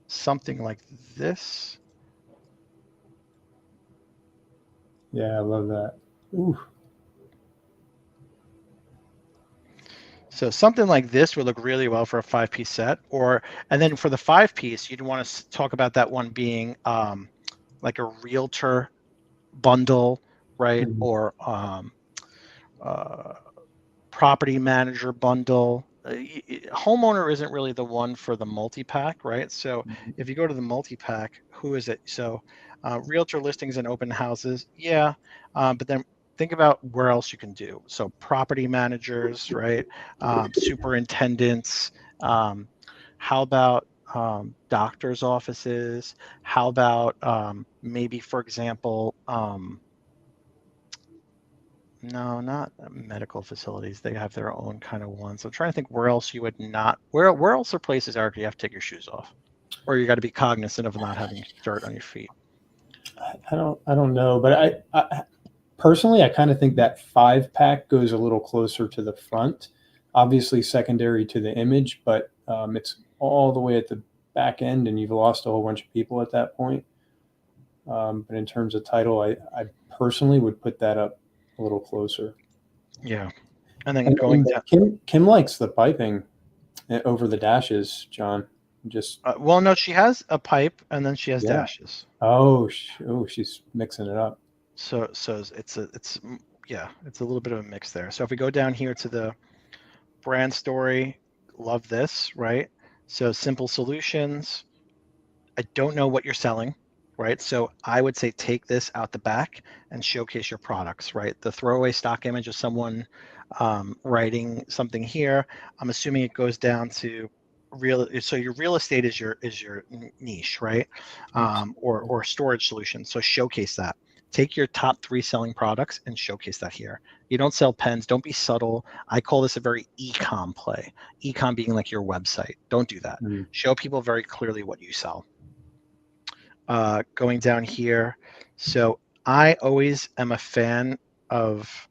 Something like this. Yeah, I love that. Ooh. So something like this would look really well for a 5-piece set, and then for the 5-piece, you'd want to talk about that one being like a realtor bundle, right? Mm-hmm. Or property manager bundle. Homeowner isn't really the one for the multi-pack, right? So if you go to the multi-pack, who is it? So realtor listings and open houses, yeah, but then think about where else you can do. So property managers, right? Superintendents. How about doctors' offices? How about maybe, for example, no, not medical facilities. They have their own kind of ones. I'm trying to think where else you would not. Where else are places, Eric, you have to take your shoes off, or you got to be cognizant of not having dirt on your feet? I don't know, but I personally, I kind of think that 5-pack goes a little closer to the front, obviously secondary to the image, but it's all the way at the back end, and you've lost a whole bunch of people at that point. But in terms of title, I personally would put that up a little closer. Yeah. And then going down. Kim likes the piping over the dashes, John. Just well, no, she has a pipe and then she has dashes. Oh, she's mixing it up. So it's a little bit of a mix there. So if we go down here to the brand story, love this, right? So simple solutions. I don't know what you're selling, right? So I would say take this out the back and showcase your products, right? The throwaway stock image of someone writing something here. I'm assuming it goes down to so your real estate is your niche, right? Or storage solution. So showcase that. Take your top 3 selling products and showcase that here. You don't sell pens. Don't be subtle. I call this a very e-com play. E-com being like your website. Don't do that. Show people very clearly what you sell. Going down here. So I always am a fan of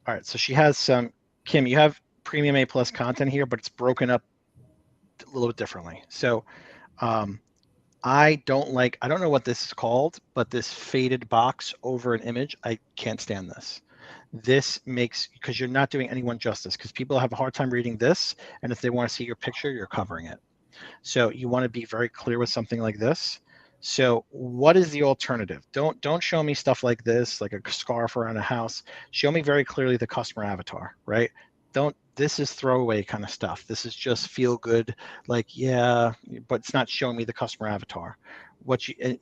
All right, so she has some, Kim, you have premium A plus content here, but it's broken up a little bit differently. So I don't know what this is called, but this faded box over an image, I can't stand this. This makes, because you're not doing anyone justice, because people have a hard time reading this, and if they want to see your picture, you're covering it. So you want to be very clear with something like this. So what is the alternative? Don't show me stuff like this, like a scarf around a house. Show me very clearly the customer avatar, right? Don't, this is throwaway kind of stuff. This is just feel good, like, yeah, but it's not showing me the customer avatar.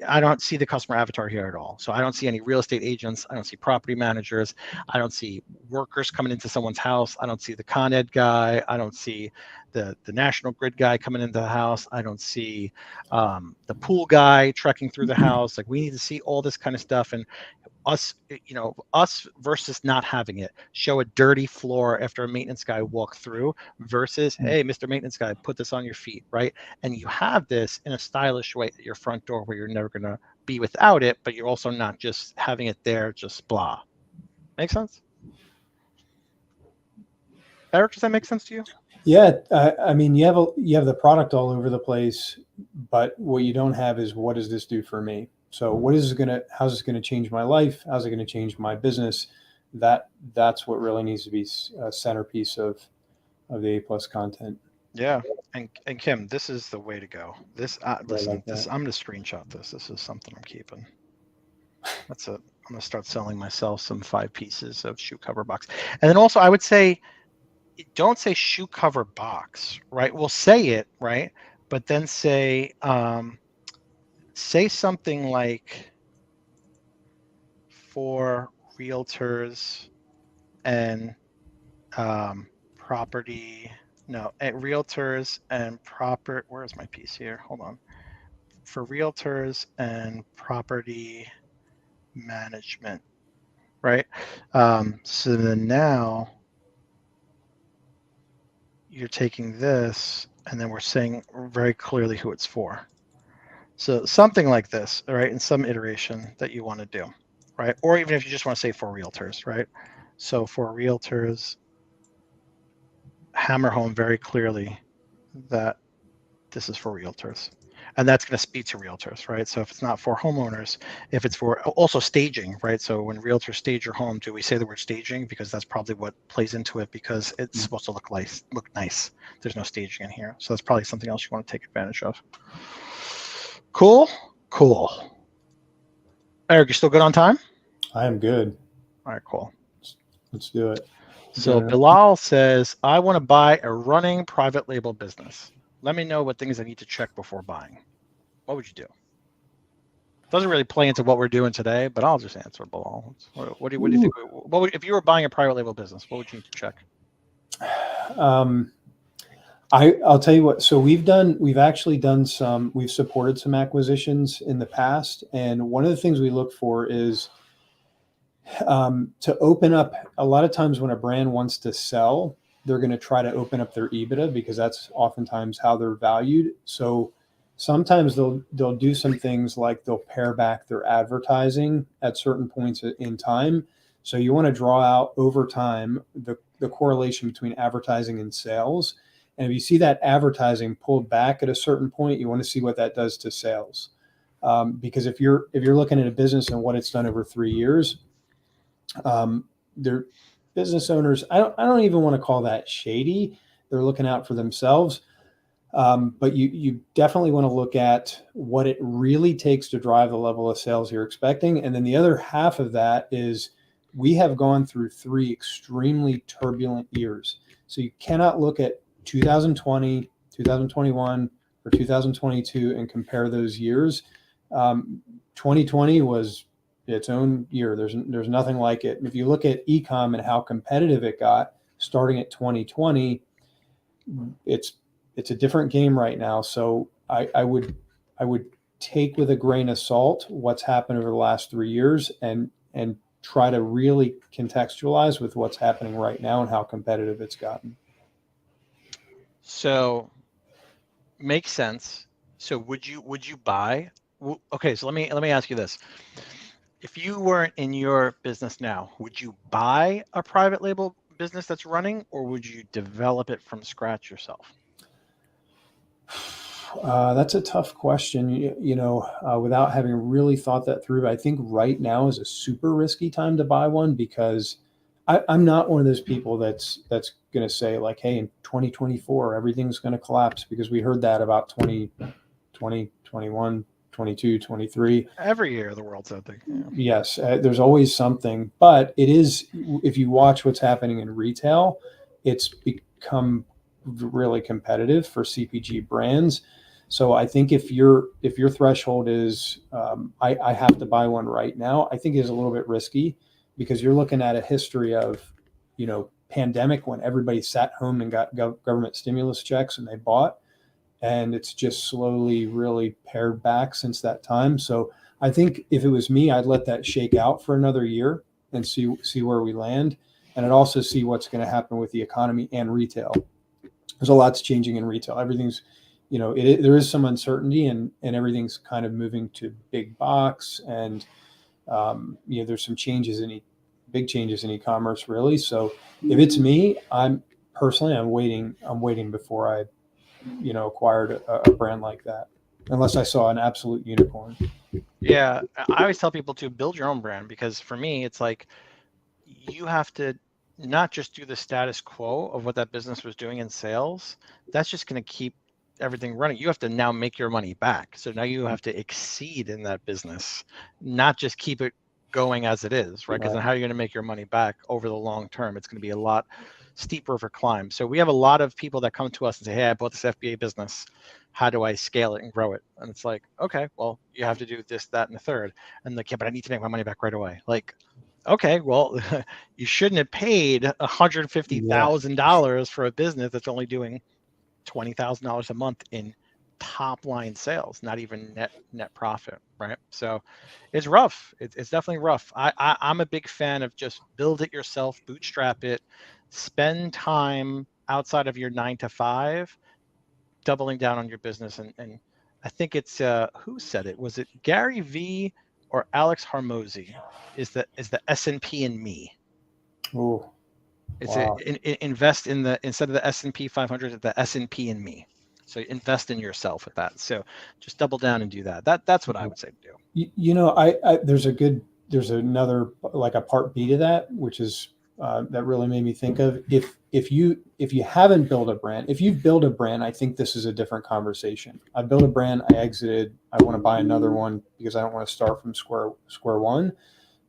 I don't see the customer avatar here at all. So I don't see any real estate agents. I don't see property managers. I don't see workers coming into someone's house. I don't see the Con Ed guy. I don't see the National Grid guy coming into the house. I don't see the pool guy trekking through the house. Like, we need to see all this kind of stuff. And us versus not having it. Show a dirty floor after a maintenance guy walked through versus, hey, Mr. Maintenance Guy, put this on your feet, right? And you have this in a stylish way at your front door where you're never going to be without it, but you're also not just having it there, just blah. Make sense? Eric, does that make sense to you? Yeah, I mean, you have the product all over the place, but what you don't have is, what does this do for me? So how's this gonna change my life? How's it gonna change my business? That's what really needs to be a centerpiece of the A plus content. Yeah. And Kim, this is the way to go. This listen, Like that. I'm gonna screenshot this. This is something I'm keeping. That's it. I'm gonna start selling myself some 5 pieces of shoe cover box. And then also I would say, don't say shoe cover box, right? We'll say it, right? But then say something like, for realtors and property, no, at realtors and proper, where's my piece here? Hold on. For realtors and property management, right? So then now you're taking this, and then we're saying very clearly who it's for. So something like this, right? In some iteration that you want to do, right? Or even if you just want to say for realtors, right? So for realtors, hammer home very clearly that this is for realtors. And that's going to speak to realtors, right? So if it's not for homeowners, if it's for also staging, right? So when realtors stage your home, do we say the word staging? Because that's probably what plays into it, because it's supposed to look nice. There's no staging in here. So that's probably something else you want to take advantage of. Cool. Eric, you still good on time? I am good. All right, cool. Let's do it. So Bilal says, I want to buy a running private label business. Let me know what things I need to check before buying. What would you do? Doesn't really play into what we're doing today, but I'll just answer Bilal. What do you think? If you were buying a private label business, what would you need to check? I'll tell you what. So we've supported some acquisitions in the past, and one of the things we look for is to open up. A lot of times when a brand wants to sell, they're going to try to open up their EBITDA, because that's oftentimes how they're valued. So sometimes they'll do some things like they'll pare back their advertising at certain points in time. So you want to draw out over time the correlation between advertising and sales. And if you see that advertising pulled back at a certain point, you want to see what that does to sales. Because if you're looking at a business and what it's done over 3 years, their business owners, I don't even want to call that shady. They're looking out for themselves. But you definitely want to look at what it really takes to drive the level of sales you're expecting. And then the other half of that is, we have gone through 3 extremely turbulent years. So you cannot look at 2020, 2021, or 2022 and compare those years. 2020 was its own year. There's nothing like it. And if you look at e-com and how competitive it got starting at 2020, it's a different game right now. So I would take with a grain of salt what's happened over the last 3 years, and try to really contextualize with what's happening right now and how competitive it's gotten. So makes sense. So would you buy? Okay, so let me ask you this. If you weren't in your business now, would you buy a private label business that's running, or would you develop it from scratch yourself? That's a tough question, without having really thought that through. I think right now is a super risky time to buy one because I'm not one of those people that's going to say like, hey, in 2024, everything's going to collapse because we heard that about 2020, 21, 22, 23. Every year, the world's out there. Yeah. Yes, there's always something, but it is, if you watch what's happening in retail, it's become really competitive for CPG brands. So I think if your threshold is I have to buy one right now, I think is a little bit risky because you're looking at a history of, pandemic when everybody sat home and got government stimulus checks and they bought, and it's just slowly really pared back since that time. So I think if it was me, I'd let that shake out for another year and see where we land, and I'd also see what's going to happen with the economy and retail. There's a lot's changing in retail. Everything's, there is some uncertainty, and everything's kind of moving to big box, and there's some big changes in e-commerce, really. So if it's me, I'm waiting before I, acquired a brand like that, unless I saw an absolute unicorn. Yeah, I always tell people to build your own brand, because for me, it's like you have to not just do the status quo of what that business was doing in sales. That's just going to keep everything running. You have to now make your money back. So now you have to exceed in that business, not just keep it going as it is, right? Because then how are you going to make your money back over the long term? It's going to be a lot steeper of a climb. So we have a lot of people that come to us and say, hey, I bought this FBA business. How do I scale it and grow it? And it's like, okay, well, you have to do this, that, and the third. And like, yeah, but I need to make my money back right away. Like, okay, well, you shouldn't have paid $150,000 for a business that's only doing $20,000 a month in top line sales, not even net profit, right? So it's rough. It's definitely rough. I'm a big fan of just build it yourself, bootstrap it, spend time outside of your 9 to 5, doubling down on your business. And I think it's who said it? Was it Gary V or Alex Hormozy? Is the S&P in me? Oh, It's wow. Invest in the, instead of the S&P 500, the S&P in me. So invest in yourself with that. So just double down and do that. That's what I would say to do. There's another, like a part B to that, which is that really made me think of, if you haven't built a brand, if you've built a brand, I think this is a different conversation. I built a brand, I exited, I want to buy another one because I don't want to start from square one.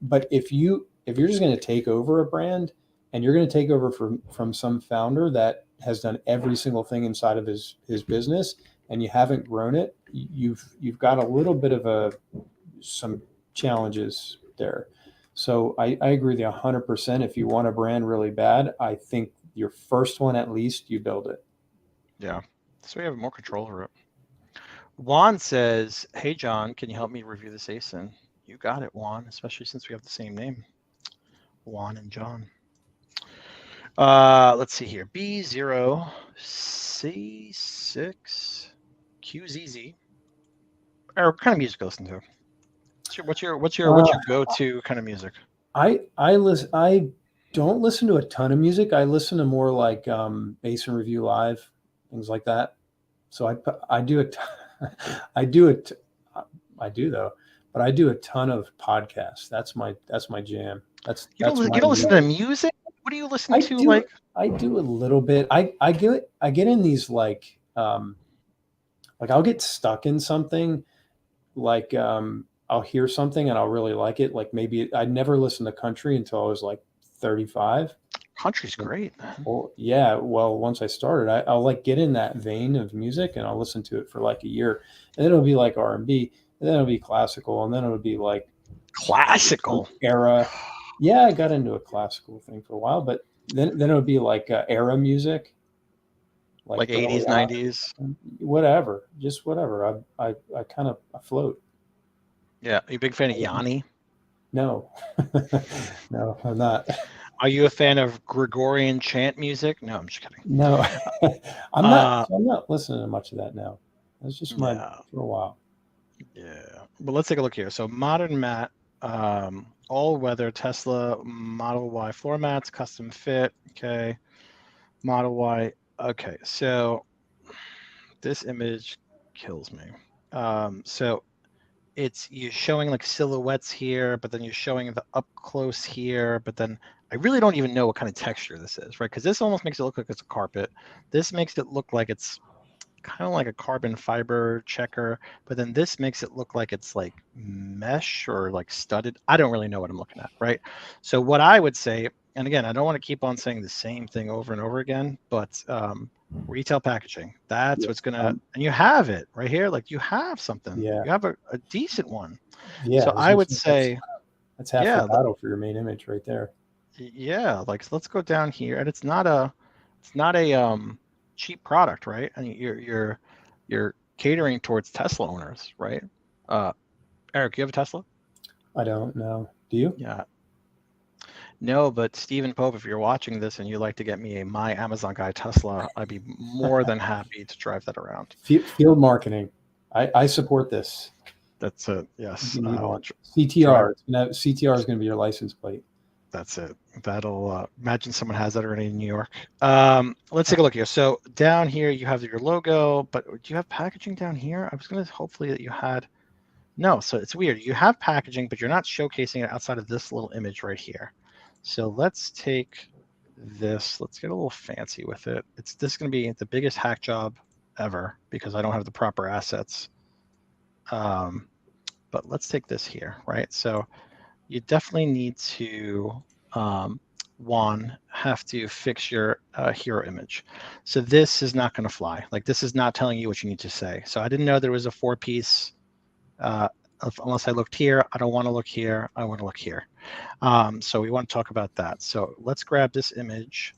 But if you're just going to take over a brand, and you're going to take over from some founder that has done every single thing inside of his business, and you haven't grown it, you've got a little bit of some challenges there. So I agree with you 100%. If you want a brand really bad, I think your first one, at least, you build it. Yeah, so we have more control over it. Juan says, hey John, can you help me review this ASIN? You got it, Juan, especially since we have the same name, Juan and John. Let's see here. B0C6QZZ. Or what kind of music you listen to? What's your go-to kind of music? I don't listen to a ton of music. I listen to more like ASIN Review Live, things like that. So I do it. I do though, but I do a ton of podcasts. That's my jam. You don't listen to music? What do you listen to? I do a little bit. I get in these like I'll get stuck in something, like I'll hear something and I'll really like it. Like maybe I never listened to country until I was like 35. Country's great. Well, yeah. Well, once I started, I'll like get in that vein of music and I'll listen to it for like a year, and then it'll be like R&B, and then it'll be classical, and then it'll be like classical era. Yeah, I got into a classical thing for a while, but then it would be like era music, like 80s, 90s, whatever, just whatever. I kind of float. Yeah, are you a big fan of Yanni? No, no, I'm not. Are you a fan of Gregorian chant music? No, I'm just kidding. No, I'm not. I'm not listening to much of that now. That's just for a while. Yeah, but let's take a look here. So Modern Matt All weather Tesla Model Y floor mats, custom fit. Okay. Model Y. Okay. So this image kills me. So you're showing like silhouettes here, but then you're showing the up close here, but then I really don't even know what kind of texture this is, right? Because this almost makes it look like it's a carpet. This makes it look like it's kind of like a carbon fiber checker, but then this makes it look like it's like mesh or like studded. I don't really know what I'm looking at, right? So what I would say, and again, I don't want to keep on saying the same thing over and over again, but retail packaging, that's what's gonna, and you have it right here, like you have something, Yeah. you have a decent one. Yeah. So I was I gonna would say say, that's half the yeah, battle for your main image right there. yeah, like so let's go down here, and it's not a cheap product, right? And you're catering towards Tesla owners, right? Uh, Eric, you have a Tesla? I don't know. Do you? Yeah. No, but Stephen Pope, if you're watching this and you'd like to get me a My Amazon Guy Tesla, I'd be more than happy to drive that around. Field marketing. I support this. That's it. Yes. You need I'll one. drive. CTR. CTR is going to be your license plate. That's it. That'll imagine someone has that already in New York. Let's take a look here. So down here you have your logo, but do you have packaging down here? I was going to hopefully that you had. No, so it's weird. You have packaging, but you're not showcasing it outside of this little image right here. So let's take this. Let's get a little fancy with it. This is going to be the biggest hack job ever because I don't have the proper assets. But let's take this here, right? So you definitely need to have to fix your hero image. So this is not going to fly. Like this is not telling you what you need to say. So I didn't know there was a 4-piece. Unless I looked here, I don't want to look here. I want to look here. So we want to talk about that. So let's grab this image,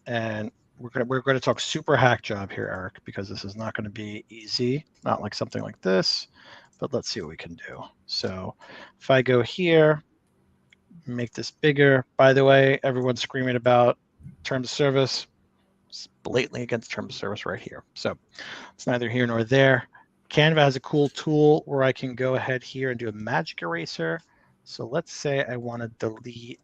and we're going to talk super hack job here, Eric, because this is not going to be easy. Not like something like this, but let's see what we can do. So if I go here, make this bigger. By the way, everyone's screaming about terms of service. It's blatantly against terms of service right here. So it's neither here nor there. Canva has a cool tool where I can go ahead here and do a magic eraser. So let's say I want to delete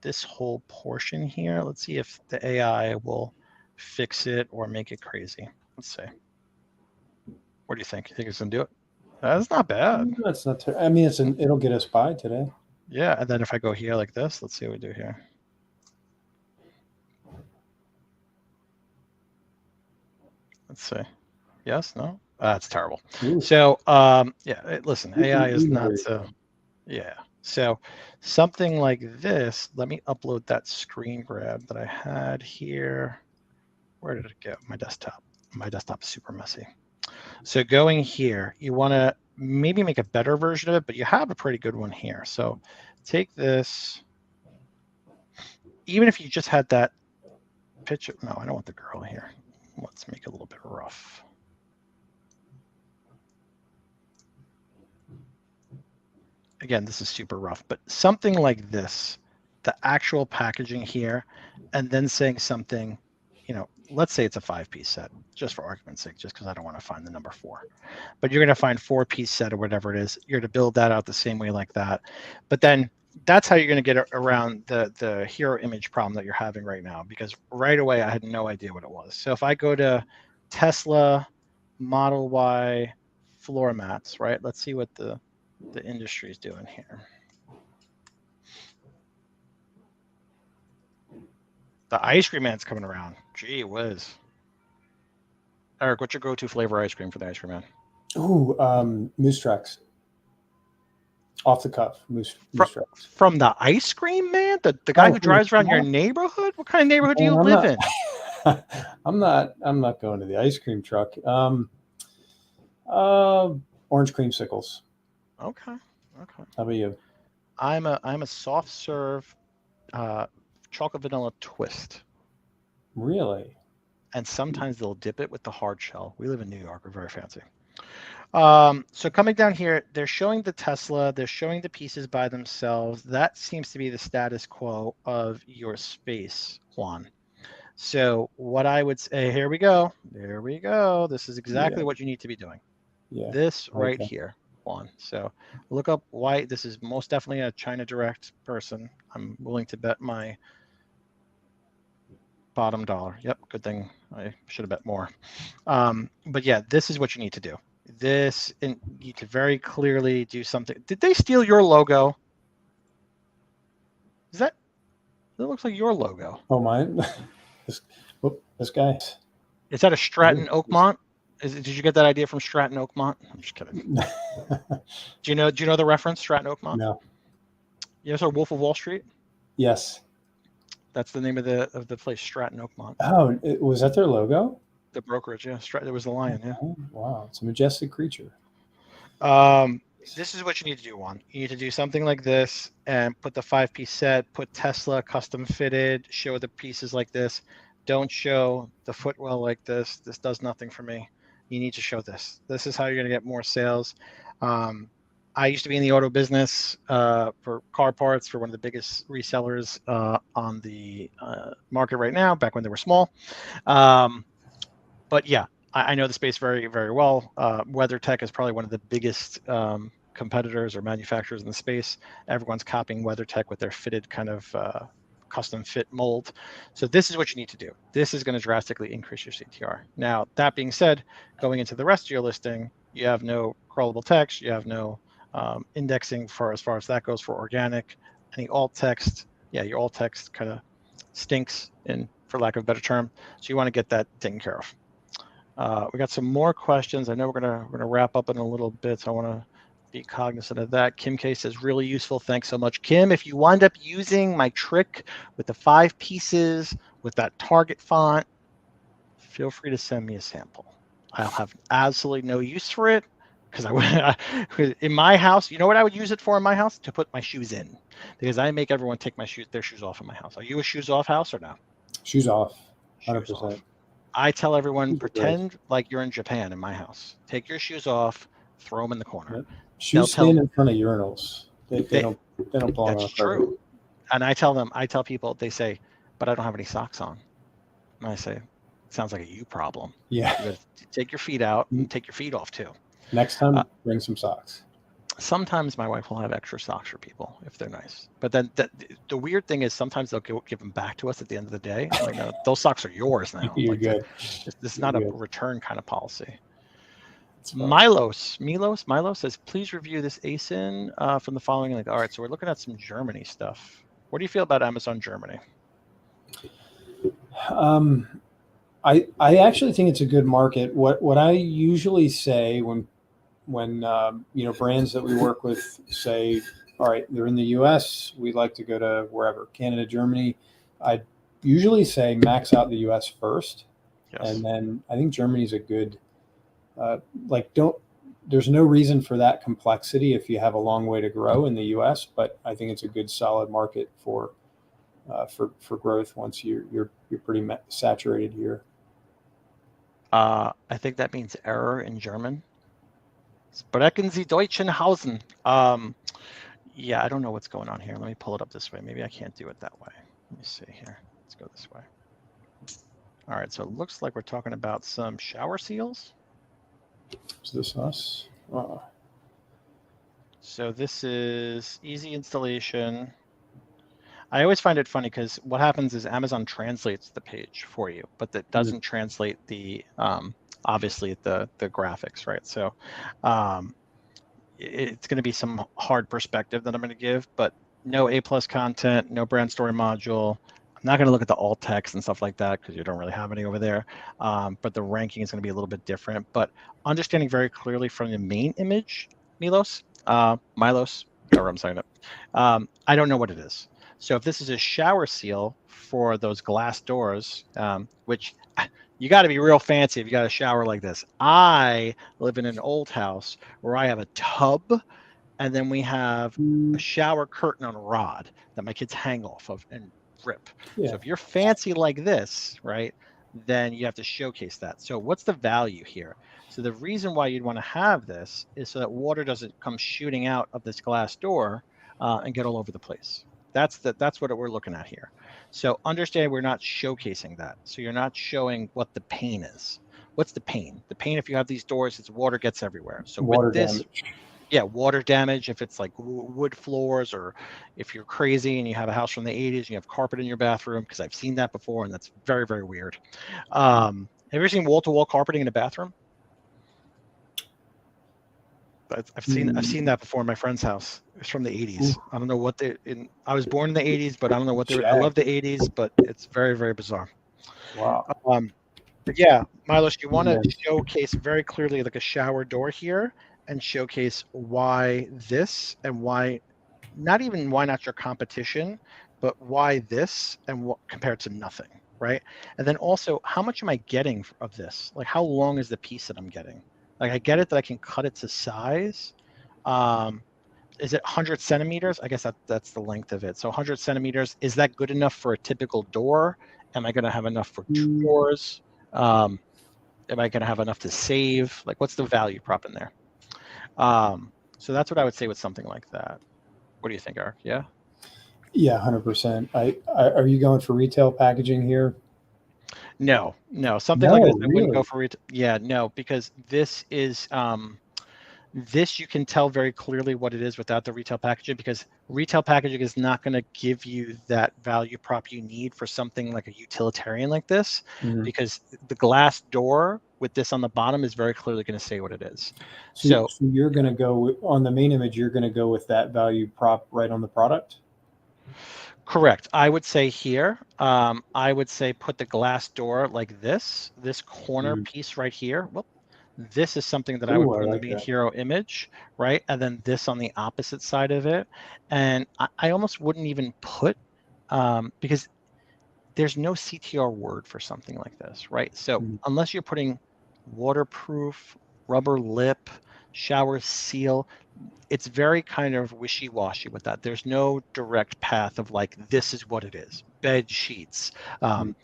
this whole portion here. Let's see if the AI will fix it or make it crazy. Let's see. What do you think? You think it's going to do it? That's not bad. That's not. I mean, it'll get us by today. Yeah, and then if I go here like this, let's see what we do here. Let's see. Yes, no? That's terrible. Ooh. So, yeah, listen, AI is not, yeah. So something like this, let me upload that screen grab that I had here. Where did it go? My desktop. My desktop's super messy. So going here, you want to maybe make a better version of it, but you have a pretty good one here. So take this, even if you just had that picture. No, I don't want the girl here. Let's make it a little bit rough. Again, this is super rough, but something like this, the actual packaging here, and then saying something, let's say it's a 5-piece set, just for argument's sake, just because I don't want to find the number 4. But you're going to find 4-piece set or whatever it is. You're going to build that out the same way like that. But then that's how you're going to get around the hero image problem that you're having right now, because right away I had no idea what it was. So if I go to Tesla Model Y floor mats, right? Let's see what the industry is doing here. The ice cream man's coming around. Gee whiz. Eric, what's your go-to flavor ice cream for the ice cream man? Ooh, Moose Tracks. Off the cuff, Moose Tracks. From the ice cream man? The guy who drives around your neighborhood? What kind of neighborhood do you live in? I'm not going to the ice cream truck. Orange creamsicles. Okay. How about you? I'm a soft serve chocolate vanilla twist. Really? And sometimes they'll dip it with the hard shell. We live in New York. We're very fancy. So coming down here, they're showing the Tesla. They're showing the pieces by themselves. That seems to be the status quo of your space, Juan. So what I would say, here we go. There we go. This is exactly what you need to be doing. Yeah. This right here. Juan. So look up white. This is most definitely a China Direct person. I'm willing to bet my bottom dollar. Yep, good thing I should have bet more. But yeah, this is what you need to do. This, and you need to very clearly do something. Did they steal your logo? Is that looks like your logo? Oh, mine. this guy. Is that a Stratton Oakmont? Did you get that idea from Stratton Oakmont? I'm just kidding. Do you know the reference, Stratton Oakmont? No. You ever saw Wolf of Wall Street? Yes. That's the name of the place, Stratton Oakmont. Oh, was that their logo? The brokerage, yeah. There was the lion, yeah. Oh, wow, it's a majestic creature. This is what you need to do, Juan. You need to do something like this and put the 5-piece set, put Tesla custom fitted, show the pieces like this. Don't show the footwell like this. This does nothing for me. You need to show this. This is how you're going to get more sales. I used to be in the auto business for car parts for one of the biggest resellers on the market right now, back when they were small. But yeah, I know the space very, very well. WeatherTech is probably one of the biggest competitors or manufacturers in the space. Everyone's copying WeatherTech with their fitted kind of custom fit mold. So this is what you need to do. This is going to drastically increase your CTR. Now, that being said, going into the rest of your listing, you have no crawlable text, you have no indexing for as far as that goes for organic. Any alt text, yeah, your alt text kind of stinks, for lack of a better term. So you want to get that taken care of. We got some more questions. I know we're gonna wrap up in a little bit, so I want to be cognizant of that. Kim K says, really useful. Thanks so much, Kim. If you wind up using my trick with the 5 pieces with that target font, feel free to send me a sample. I'll have absolutely no use for it because in my house, you know what I would use it for in my house? To put my shoes in, because I make everyone take their shoes off in my house. Are you a shoes off house or no? Shoes off, 100%. Shoes off. I tell everyone, pretend like you're in Japan in my house. Take your shoes off, throw them in the corner. Yep. Shoes stand in front of urinals. They don't belong. That's true. And I tell people, they say, but I don't have any socks on. And I say, it sounds like a you problem. Yeah. You gotta take your feet out and take your feet off too. Next time, bring some socks. Sometimes my wife will have extra socks for people if they're nice. But then the weird thing is sometimes they'll give them back to us at the end of the day. I'm like, no, those socks are yours now. You're like, good. This is not a return kind of policy. Milo says, please review this ASIN from the following link. All right, so we're looking at some Germany stuff. What do you feel about Amazon Germany? I actually think it's a good market. What I usually say when brands that we work with say, all right, they're in the US, we'd like to go to wherever, Canada, Germany. I usually say max out the US first. Yes. And then I think Germany's a good, there's no reason for that complexity if you have a long way to grow in the US, but I think it's a good solid market for growth once you're pretty saturated here. I think that means error in German. Sprechen Sie Deutschenhausen. Yeah, I don't know what's going on here. Let me pull it up this way. Maybe I can't do it that way. Let me see here. Let's go this way. All right, so it looks like we're talking about some shower seals. Is this us? Oh. So this is easy installation. I always find it funny because what happens is Amazon translates the page for you, but that doesn't translate the obviously the graphics, right? So it's going to be some hard perspective that I'm going to give, but no A+ content, no brand story module. I'm not going to look at the alt text and stuff like that because you don't really have any over there. But the ranking is going to be a little bit different. But understanding very clearly from the main image, Milos, however I'm saying it, I don't know what it is. So if this is a shower seal for those glass doors, which you got to be real fancy if you got a shower like this. I live in an old house where I have a tub, and then we have a shower curtain on a rod that my kids hang off of and rip. Yeah. So if you're fancy like this, right, then you have to showcase that. So what's the value here? So the reason why you'd want to have this is so that water doesn't come shooting out of this glass door and get all over the place. That's what we're looking at here. So understand we're not showcasing that. So you're not showing what the pain is. What's the pain? The pain, if you have these doors, it's water gets everywhere. So water with this, damage. Yeah, water damage, if it's like wood floors, or if you're crazy and you have a house from the 80s and you have carpet in your bathroom, because I've seen that before and that's very, very weird. Have you ever seen wall-to-wall carpeting in a bathroom? I've seen that before in my friend's house. It's from the 80s. I don't know what I was born in the 80s, but I don't know what they were. I Check. love the 80s, but it's very, very bizarre. Wow. But yeah, Milos, you want to Yeah. showcase very clearly like a shower door here, and showcase why this, and why not even why not your competition, but why this, and what compared to nothing, right? And then also, how much am I getting of this? Like, how long is the piece that I'm getting? Like, I get it that I can cut it to size. Um, is it 100 centimeters? I guess that's the length of it. So 100 centimeters, is that good enough for a typical door? Am I going to have enough for two doors? Um, am I going to have enough to save? Like, what's the value prop in there? So that's what I would say with something like that. What do you think, Eric? Yeah? Yeah, 100%. Are you going for retail packaging here? No, something like this, No, I wouldn't go really. for it. Yeah, no, because this is, this you can tell very clearly what it is without the retail packaging, because retail packaging is not going to give you that value prop you need for something like a utilitarian like this, Mhm. because the glass door with this on the bottom is very clearly going to say what it is. So, So so you're going to go on the main image. You're going to go with that value prop right on the product. correct. I would say here, I would say put the glass door like this corner Mm. piece right here. Whoop. This is something that I would Ooh, I put in the like main that. hero image, right? And then this on the opposite side of it. And I almost wouldn't even put, because there's no CTR word for something like this, right? So Mm. unless you're putting waterproof, rubber lip, shower seal, it's very kind of wishy-washy with that. There's no direct path of like, this is what it is. Bed sheets, Mm.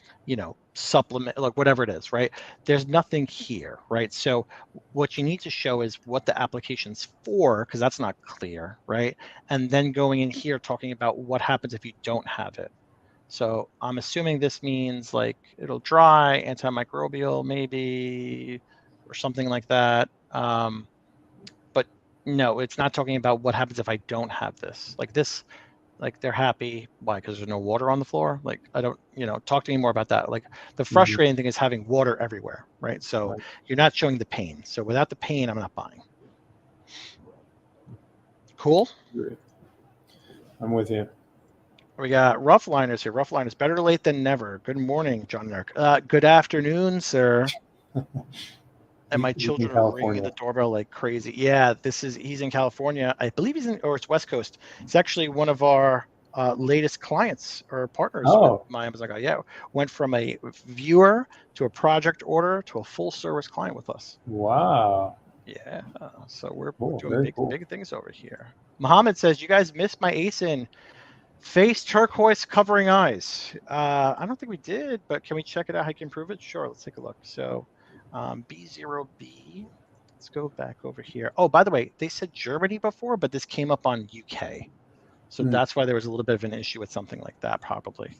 supplement, like whatever it is, right? There's nothing here, right? So what you need to show is what the application's for, because that's not clear, right? And then going in here talking about what happens if you don't have it. So I'm assuming this means like it'll dry, antimicrobial maybe, or something like that. But no, it's not talking about what happens if I don't have this. Like this, like they're happy. Why? Because there's no water on the floor? Like I don't, talk to me more about that. Like the Mhm. frustrating thing is having water everywhere, right? So Right. you're not showing the pain. So without the pain, I'm not buying. Cool. Great. I'm with you. We got rough liners here. Rough liners, better late than never. Good morning, John and Eric. Good afternoon, sir. And my He's in children are ringing California. the doorbell like crazy. Yeah, he's in California. I believe or it's West Coast. It's actually one of our latest clients or partners with Oh, my Amazon guy. Yeah, went from a viewer to a project order to a full service client with us. wow. Yeah, so we're Cool. doing Very big cool. big things over here. Mohammed says, "You guys missed my ASIN face turquoise covering eyes." I don't think we did, but can we check it out? How you can improve it? Sure, let's take a look. So B0B. Let's go back over here. Oh, by the way, they said Germany before, but this came up on UK. So Mm. that's why there was a little bit of an issue with something like that, probably.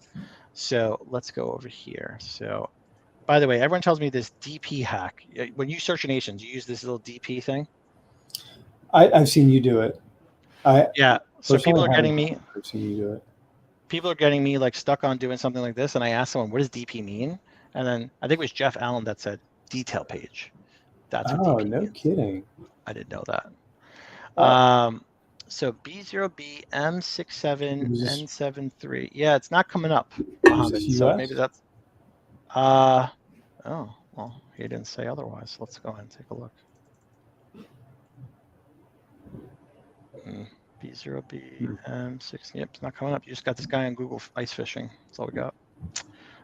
So let's go over here. So, by the way, everyone tells me this DP hack. When you search an ASIN, do you use this little DP thing? I've seen you do it. I Yeah. So personally haven't. I've seen you do it. people are getting me like stuck on doing something like this, and I asked someone, what does DP mean? And then I think it was Jeff Allen that said detail page. That's what Oh, DP no means. kidding. I didn't know that. Uh, So B0B was M67N73. Yeah, it's not coming up, this Mohammed. So maybe US? that's oh, well, he didn't say otherwise. Let's go ahead and take a look. B0B Hmm. M6. Yep, it's not coming up. You just got this guy on Google ice fishing. That's all we got.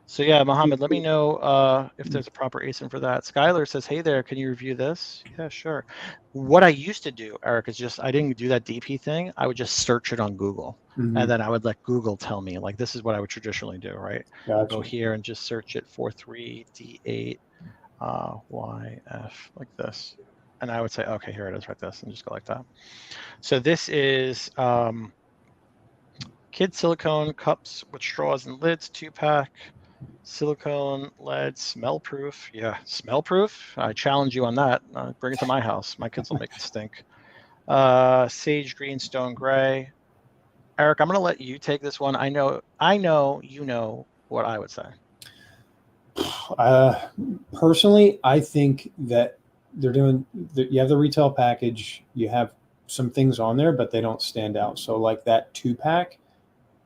So yeah, Mohammed, let me know if there's a proper ASIN for that. Skylar says, "Hey there, can you review this?" Yeah, sure. What I used to do, Eric, is just I didn't do that DP thing. I would just search it on Google, Mm-hmm. and then I would let Google tell me like this is what I would traditionally do, right? Go Gotcha. here and just search it 43D8 YF like this, and I would say, okay, here it is, right this, and just go like that. So this is kid silicone cups with straws and lids, 2-pack. Silicone, lead, smell proof. Yeah, smell proof. I challenge you on that. Bring it to my house. My kids will make it stink. Sage green, stone gray. Eric, I'm going to let you take this one. I know you know what I would say. Personally, I think that you have the retail package, you have some things on there, but they don't stand out. So like that 2-pack,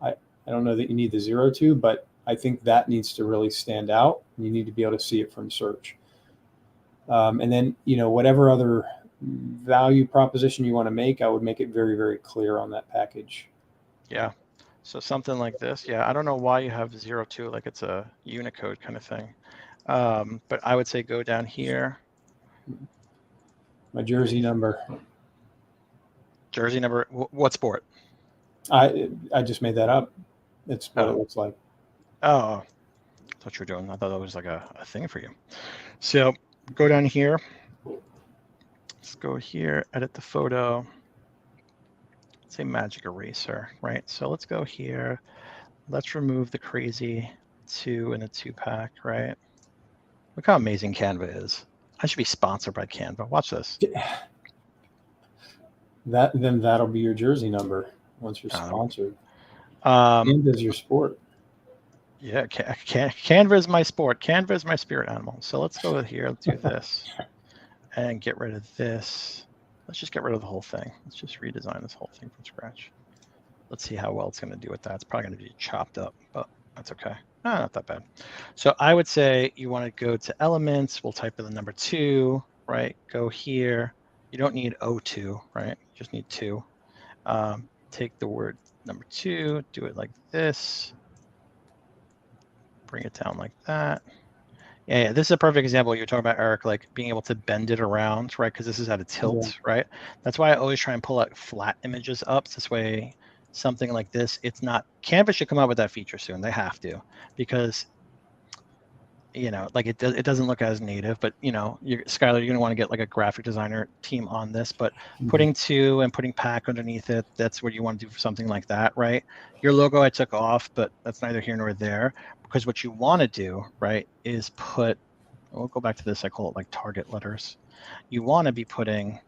I don't know that you need the 02, but I think that needs to really stand out. You need to be able to see it from search. And then, whatever other value proposition you want to make, I would make it very, very clear on that package. Yeah. So something like this. Yeah. I don't know why you have 02, like it's a Unicode kind of thing. But I would say go down here. My jersey number. Jersey number. What sport? I just made that up. It's what it looks like. Oh, I thought you were doing. I thought that was like a thing for you. So go down here. Let's go here. Edit the photo. Say magic eraser, right? So let's go here. Let's remove the crazy 2 and the 2-pack, right? Look how amazing Canva is. I should be sponsored by Canva. Watch this. Then that'll be your jersey number once you're sponsored. Canva's your sport. Yeah, Canva is my sport. Canva is my spirit animal. So let's go here. Let's do this and get rid of this. Let's just get rid of the whole thing. Let's just redesign this whole thing from scratch. Let's see how well it's going to do with that. It's probably going to be chopped up, but that's okay. Not that bad. So I would say you want to go to elements. We'll type in the number 2, right? Go here. You don't need 02, right? You just need 2. Take the word number 2, do it like this. Bring it down like that. Yeah, this is a perfect example. You're talking about, Eric, like being able to bend it around, right? Because this is at a tilt, right? That's why I always try and pull out flat images up. This way, something like this, it's not. Canva should come out with that feature soon. They have to, because like it doesn't look as native. But Skylar, you're gonna want to get like a graphic designer team on this. But putting 2 and putting pack underneath it, that's what you want to do for something like that, right? Your logo I took off, but that's neither here nor there. Because what you want to do, right, is put, we'll go back to this, I call it like target letters. You want to be putting,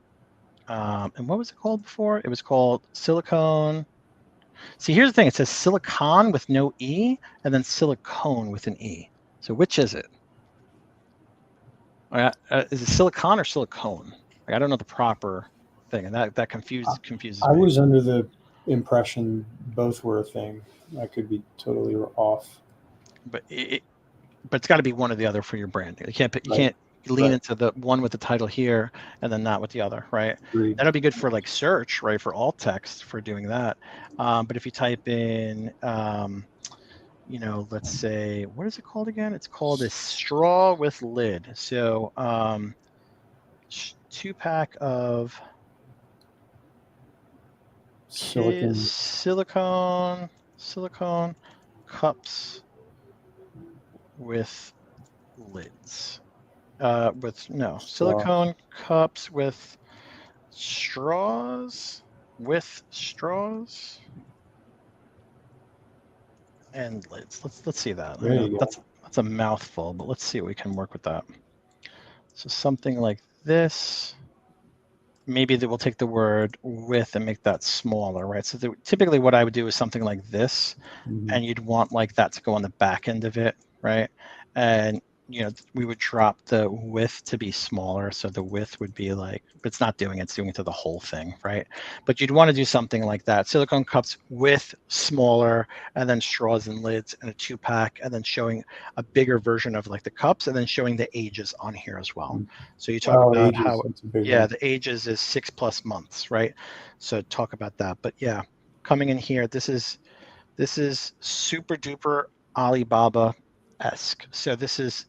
and what was it called before? It was called silicone. See, here's the thing. It says silicon with no E, and then silicone with an E. So which is it? Is it silicon or silicone? Like, I don't know the proper thing, and that confuses me. I was under the impression both were a thing. I could be totally off. But it's got to be one or the other for your brand. You can't lean into the one with the title here and then not with the other, right? Agreed. That'll be good for like search, right? For alt text for doing that. But if you type in, let's say, what is it called again? It's called a straw with lid. So 2-pack of silicone cups with lids. Silicone cups with straws and lids. Let's see that. That's a mouthful, but let's see if we can work with that. So something like this. Maybe that we'll take the word with and make that smaller, right? So typically what I would do is something like this, and you'd want like that to go on the back end of it, right? And we would drop the width to be smaller. So the width would be like, but it's not doing it, it's doing it to the whole thing, right? But you'd want to do something like that. Silicone cups with smaller, and then straws and lids, and a 2-pack, and then showing a bigger version of like the cups, and then showing the ages on here as well. So you talk about ages, how, the ages is 6+ months, right? So talk about that. But yeah, coming in here, this is super duper Alibaba-esque. So this is,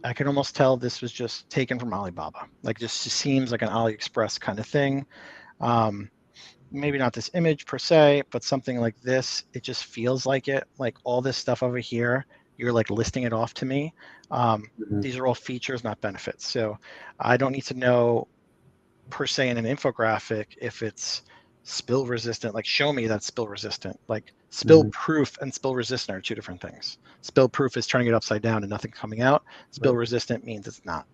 I can almost tell this was just taken from Alibaba. Like, just seems like an AliExpress kind of thing. Maybe not this image per se, but something like this. It just feels like it. Like all this stuff over here, you're like listing it off to me. These are all features, not benefits. So I don't need to know per se in an infographic if it's spill resistant. Like, show me that spill resistant. Like, spill proof and spill resistant are 2 different things. Spill proof is turning it upside down and nothing coming out. Spill resistant means it's not.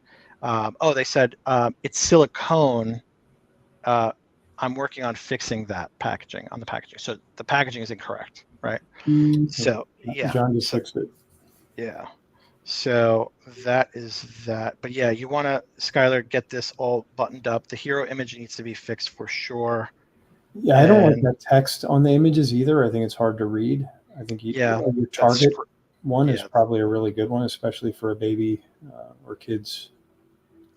They said it's silicone I'm working on fixing that packaging on the packaging. So the packaging is incorrect, right? Okay. So yeah, John just fixed it. yeah. So that is that. But yeah, you want to, Skylar, get this all buttoned up. The hero image needs to be fixed for sure. Yeah, I don't like that text on the images either. I think it's hard to read. I think your target one is probably a really good one, especially for a baby or kids.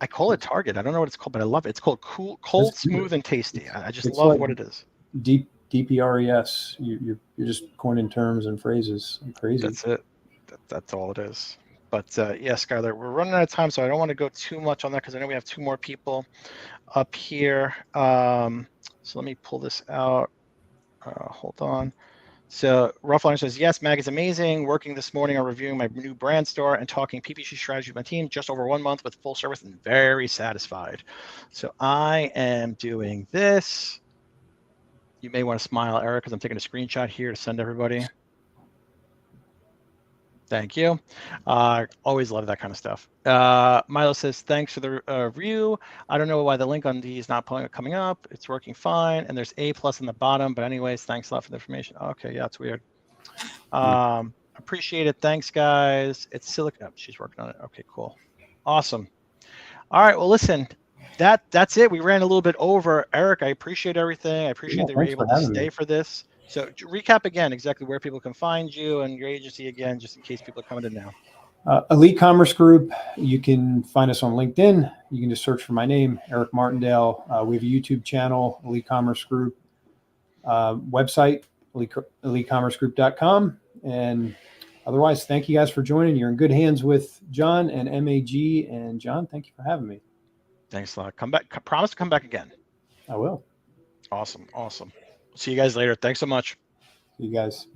I call it Target. I don't know what it's called, but I love it. It's called Cold, Smooth, and Tasty. I just love what it is. DPRES. You're just coining terms and phrases. I'm crazy. That's it. That's all it is. But yeah, Skylar, we're running out of time, so I don't want to go too much on that because I know we have 2 more people up here. So let me pull this out. Hold on. So Ruffline says, yes, Mag is amazing. Working this morning on reviewing my new brand store and talking PPC strategy with my team. Just over 1 month with full service and very satisfied. So I am doing this. You may want to smile, Eric, because I'm taking a screenshot here to send everybody. Thank you. Always love that kind of stuff. Milo says, thanks for the review. I don't know why the link on D is not coming up. It's working fine. And there's A+ in the bottom. But anyways, thanks a lot for the information. Okay, yeah, it's weird. Appreciate it. Thanks, guys. It's Silicon. Oh, she's working on it. Okay, cool. Awesome. All right, well, listen, that's it. We ran a little bit over. Eric, I appreciate everything. I appreciate that you were able to stay for this. So recap again exactly where people can find you and your agency again, just in case people are coming in now. Elite Commerce Group. You can find us on LinkedIn. You can just search for my name, Eric Martindale. We have a YouTube channel, Elite Commerce Group. Website, elitecommercegroup.com. And otherwise, thank you guys for joining. You're in good hands with John and MAG. And John, thank you for having me. Thanks a lot. Come back. Promise to come back again. I will. Awesome. See you guys later. Thanks so much. See you guys.